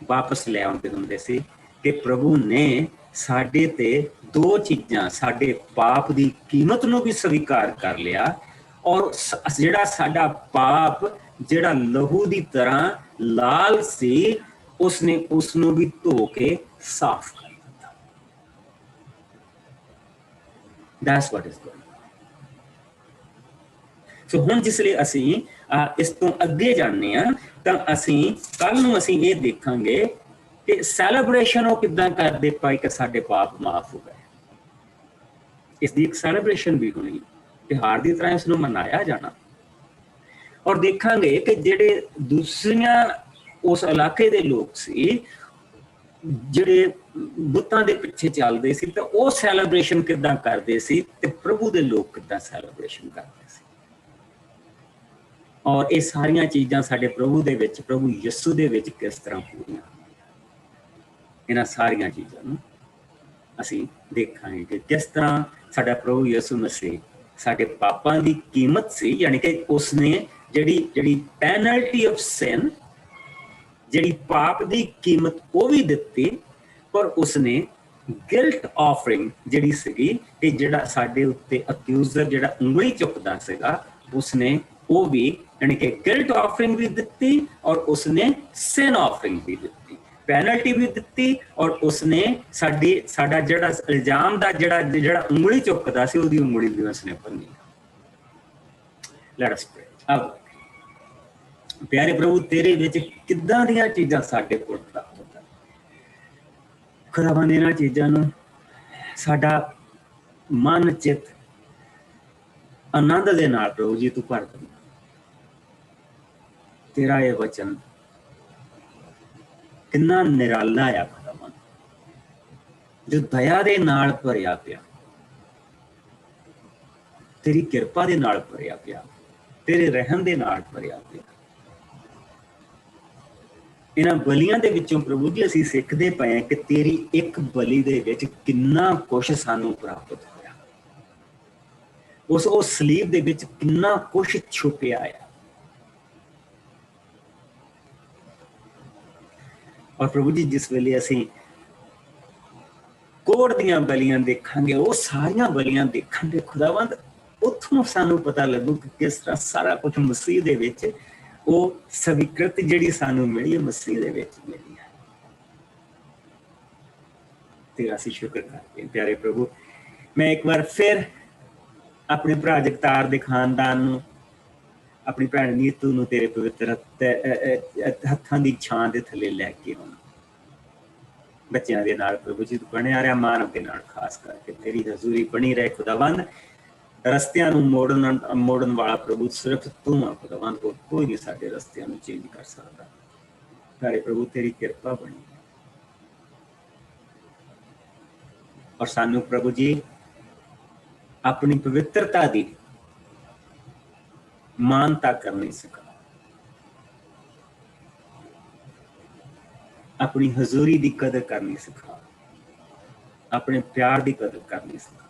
ਵਾਪਸ ਲੈ ਆਉਂਦੇ ਹੁੰਦੇ ਸੀ ਕਿ ਪ੍ਰਭੂ ਨੇ ਸਾਡੇ ਤੇ ਦੋ ਚੀਜ਼ਾਂ, ਸਾਡੇ ਪਾਪ ਦੀ ਕੀਮਤ ਨੂੰ ਵੀ ਸਵੀਕਾਰ ਕਰ ਲਿਆ, ਔਰ ਜਿਹੜਾ ਸਾਡਾ ਪਾਪ ਜਿਹੜਾ ਲਹੂ ਦੀ ਤਰ੍ਹਾਂ ਲਾਲ ਸੀ, ਉਸਨੇ ਉਸ ਨੂੰ ਵੀ ਧੋ ਕੇ ਸਾਫ਼ ਕਰ ਦਿੱਤਾ। That's what is going on. ਸੋ ਹੁਣ ਜਿਸ ਲਈ ਅਸੀਂ ਇਸ ਤੋਂ ਅੱਗੇ ਜਾਂਦੇ ਹਾਂ, ਤਾਂ ਅਸੀਂ ਕੱਲ ਨੂੰ ਅਸੀਂ ਇਹ ਦੇਖਾਂਗੇ ਕਿ ਸੈਲੀਬ੍ਰੇਸ਼ਨ ਉਹ ਕਿੱਦਾਂ ਕਰਦੇ ਪਾਈ ਕਿ ਸਾਡੇ ਪਾਪ ਮਾਫ ਹੋ ਗਏ। ਇਸ ਦੀ ਇੱਕ ਸੈਲੀਬ੍ਰੇਸ਼ਨ ਵੀ ਹੋਣੀ, ਤਿਉਹਾਰ ਦੀ ਤਰ੍ਹਾਂ ਇਸ ਨੂੰ ਮਨਾਇਆ ਜਾਣਾ। ਔਰ ਦੇਖਾਂਗੇ ਕਿ ਜਿਹੜੇ ਦੂਸਰੀਆਂ ਉਸ ਇਲਾਕੇ ਦੇ ਲੋਕ ਸੀ ਜਿਹੜੇ ਬੁੱਤਾਂ ਦੇ ਪਿੱਛੇ ਚੱਲਦੇ ਸੀ, ਤਾਂ ਉਹ ਸੈਲੀਬ੍ਰੇਸ਼ਨ ਕਿੱਦਾਂ ਕਰਦੇ ਸੀ ਤੇ ਪ੍ਰਭੂ ਦੇ ਲੋਕ ਕਿੱਦਾਂ ਸੈਲੀਬ੍ਰੇਸ਼ਨ ਕਰਦੇ ਸੀ। ਔਰ ਇਹ ਸਾਰੀਆਂ ਚੀਜ਼ਾਂ ਸਾਡੇ ਪ੍ਰਭੂ ਦੇ ਵਿੱਚ, ਪ੍ਰਭੂ ਯਿਸੂ ਦੇ ਵਿੱਚ ਕਿਸ ਤਰ੍ਹਾਂ ਪੂਰੀਆਂ, ਇਹਨਾਂ ਸਾਰੀਆਂ ਚੀਜ਼ਾਂ ਨੂੰ ਅਸੀਂ ਦੇਖਾਂਗੇ ਕਿ ਕਿਸ ਤਰ੍ਹਾਂ ਸਾਡਾ ਪ੍ਰਭੂ ਯਿਸੂ ਮਸੀਹ ਸਾਡੇ ਪਾਪਾਂ ਦੀ ਕੀਮਤ ਸੀ, ਯਾਨੀ ਕਿ ਉਸਨੇ ਜਿਹੜੀ ਪੈਨਲਟੀ ਆਫ ਸਿਨ, ਜਿਹੜੀ ਪਾਪ ਦੀ ਕੀਮਤ ਉਹ ਵੀ ਦਿੱਤੀ, ਪਰ ਉਸਨੇ ਗਿਲਟ ਆਫਰਿੰਗ ਜਿਹੜੀ ਸੀਗੀ ਕਿ ਜਿਹੜਾ ਸਾਡੇ ਉੱਤੇ ਅਕਿਊਜ਼ਰ ਜਿਹੜਾ ਉਂਗਲੀ ਚੁੱਕਦਾ ਸੀਗਾ, ਉਸਨੇ ਉਹ ਵੀ ਯਾਨੀ ਕਿ ਗਿਲਟ ਆਫਰਿੰਗ ਵੀ ਦਿੱਤੀ, ਔਰ ਉਸਨੇ ਸਿਨ ਆਫਰਿੰਗ ਵੀ ਦਿੱਤੀ, ਪੈਨਲਟੀ ਵੀ ਦਿੱਤੀ, ਔਰ ਉਸਨੇ ਸਾਡਾ ਜਿਹੜਾ ਇਲਜ਼ਾਮ ਦਾ ਜਿਹੜਾ ਉਂਗਲੀ ਚੁੱਕਦਾ ਸੀ, ਉਹਦੀ ਉਂਗਲੀ ਵੀ ਉਸਨੇ ਭੰਨੀ। Let us ਪ੍ਰੇ। ਆਓ ਪਿਆਰੇ ਪ੍ਰਭੂ, ਤੇਰੇ ਵਿੱਚ ਕਿੱਦਾਂ ਦੀਆਂ ਚੀਜ਼ਾਂ ਸਾਡੇ ਕੋਲ ਪ੍ਰਾਪਤ ਹਨ। ਖੁਦਾਵੰਦ, ਇਹਨਾਂ ਚੀਜ਼ਾਂ ਨੂੰ ਸਾਡਾ ਮਨ ਚਿੱਤ ਆਨੰਦ ਦੇ ਨਾਲ ਪ੍ਰਭੂ ਜੀ ਤੂੰ ਭਰ ਦੇ। ਤੇਰਾ ਇਹ ਵਚਨ ਕਿੰਨਾ ਨਿਰਾਲਾ ਆ ਖੁਦਾਵੰਦ, ਜੋ ਦਇਆ ਦੇ ਨਾਲ ਭਰਿਆ ਪਿਆ, ਤੇਰੀ ਕਿਰਪਾ ਦੇ ਨਾਲ ਭਰਿਆ ਪਿਆ, ਤੇਰੇ ਰਹਿਮ ਦੇ ਨਾਲ ਭਰਿਆ ਪਿਆ। ਇਹਨਾਂ ਬਲੀਆਂ ਦੇ ਵਿੱਚੋਂ ਪ੍ਰਭੂ ਜੀ ਅਸੀਂ ਸਿੱਖਦੇ ਪਏ ਕਿ ਤੇਰੀ ਇੱਕ ਬਲੀ ਦੇ ਵਿੱਚ ਕਿੰਨਾ ਕੁਛ ਸਾਨੂੰ ਪ੍ਰਾਪਤ ਹੋਇਆ, ਉਹ ਸਲੀਬ ਦੇ ਵਿੱਚ ਕਿੰਨਾ ਕੁਛ ਛੁਪਿਆ ਆ। ਔਰ ਪ੍ਰਭੂ ਜੀ, ਜਿਸ ਵੇਲੇ ਅਸੀਂ ਕੋੜ ਦੀਆਂ ਬਲੀਆਂ ਦੇਖਾਂਗੇ, ਉਹ ਸਾਰੀਆਂ ਬਲੀਆਂ ਦੇਖਾਂਗੇ ਖੁਦਾਵੰਦ, ਉੱਥੋਂ ਸਾਨੂੰ ਪਤਾ ਲੱਗੂ ਕਿ ਕਿਸ ਤਰ੍ਹਾਂ ਸਾਰਾ ਕੁਛ ਮਸੀਹ ਦੇ ਵਿੱਚ, ਉਹ ਸਵੀਕ੍ਰਿਤੀ ਜਿਹੜੀ ਸਾਨੂੰ ਮਿਲੀ, ਮਸੀਹ ਦੇ ਵਿੱਚ ਮਿਲੀ ਹੈ। ਤੇਰਾ ਅਸੀਂ ਸ਼ੁਕਰ ਕਰਦੇ ਪਿਆਰੇ ਪ੍ਰਭੂ। ਮੈਂ ਇੱਕ ਵਾਰ ਫਿਰ ਆਪਣੇ ਭਰਾ ਜਗਤਾਰ ਦੇ ਖਾਨਦਾਨ ਨੂੰ, ਆਪਣੀ ਭੈਣ ਨੀਤੂ ਨੂੰ ਤੇਰੇ ਪਵਿੱਤਰ ਹੱਥਾਂ ਦੀ ਛਾਂ ਦੇ ਥੱਲੇ ਲੈ ਕੇ ਆਉਣਾ। ਬੱਚਿਆਂ ਦੇ ਨਾਲ ਪ੍ਰਭੂ ਜੀ ਤੂੰ ਬਣਿਆ ਰਿਹਾ, ਮਾਨਵ ਦੇ ਨਾਲ ਖਾਸ ਕਰਕੇ ਤੇਰੀ ਹਜ਼ੂਰੀ ਬਣੀ ਰਹੇ ਖੁਦਾਵੰਦ। ਰਸਤਿਆਂ ਨੂੰ ਮੋੜਨ ਵਾਲਾ ਪ੍ਰਭੂ ਸਿਰਫ ਤੂੰ ਆ ਖੁਦਾਵੰਦ, ਹੋਰ ਕੋਈ ਨਹੀਂ ਸਾਡੇ ਰਸਤਿਆਂ ਨੂੰ ਚੇਂਜ ਕਰ ਸਕਦਾ। ਪਿਆਰੇ ਪ੍ਰਭੂ, ਤੇਰੀ ਕਿਰਪਾ ਬਣੀ ਔਰ ਸਾਨੂੰ ਪ੍ਰਭੂ ਜੀ ਆਪਣੀ ਪਵਿੱਤਰਤਾ ਦੀ ਮਾਨਤਾ ਕਰਨੀ ਸਿਖਾ, ਆਪਣੀ ਹਜ਼ੂਰੀ ਦੀ ਕਦਰ ਕਰਨੀ ਸਿਖਾ, ਆਪਣੇ ਪਿਆਰ ਦੀ ਕਦਰ ਕਰਨੀ ਸਿਖਾ।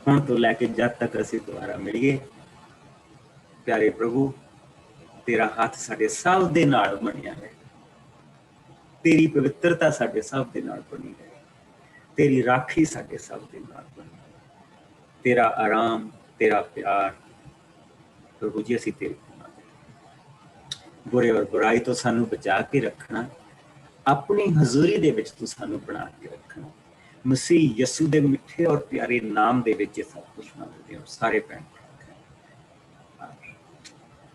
ਹੁਣ ਤੋਂ ਲੈ ਕੇ ਜਦ ਤੱਕ ਅਸੀਂ ਦੁਬਾਰਾ ਮਿਲੀਏ, ਪਿਆਰੇ ਪ੍ਰਭੂ, ਤੇਰਾ ਹੱਥ ਸਾਡੇ ਸਭ ਦੇ ਨਾਲ ਬਣਿਆ ਹੈ, ਤੇਰੀ ਪਵਿੱਤਰਤਾ ਸਾਡੇ ਸਭ ਦੇ ਨਾਲ ਬਣੀ ਹੈ, ਤੇਰੀ ਰਾਖੀ ਸਾਡੇ ਸਭ ਦੇ ਨਾਲ ਬਣੀ, ਤੇਰਾ ਆਰਾਮ, ਤੇਰਾ ਪਿਆਰ ਪ੍ਰਭੂ ਜੀ ਅਸੀਂ ਤੇਰੇ ਬੁਰੇ ਔਰ ਬੁਰਾਈ ਤੋਂ ਸਾਨੂੰ ਬਚਾ ਕੇ ਰੱਖਣਾ, ਆਪਣੀ ਹਜ਼ੂਰੀ ਦੇ ਵਿੱਚ ਤੂੰ ਸਾਨੂੰ ਬਣਾ ਕੇ ਰੱਖਣਾ। ਮਸੀਹ ਯਸੂ ਦੇ ਮਿੱਠੇ ਔਰ ਪਿਆਰੇ ਨਾਮ ਦੇ ਵਿੱਚ ਸਭ ਕੁਝ ਮੰਗਦੇ ਹਾਂ ਸਾਰੇ ਭੈਣ।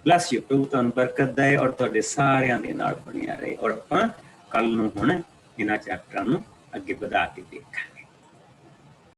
ਬਲੈਸ ਯੂ ਪ੍ਰਭੂ, ਤੁਹਾਨੂੰ ਬਰਕਤ ਦੇ ਔਰ ਤੁਹਾਡੇ ਸਾਰਿਆਂ ਦੇ ਨਾਲ ਬਣਿਆ ਰਹੇ। ਔਰ ਆਪਾਂ ਕੱਲ ਨੂੰ ਹੁਣ ਇਹਨਾਂ ਚੈਪਟਰਾਂ ਨੂੰ ਅੱਗੇ ਵਧਾ ਕੇ ਦੇਖਾਂਗੇ।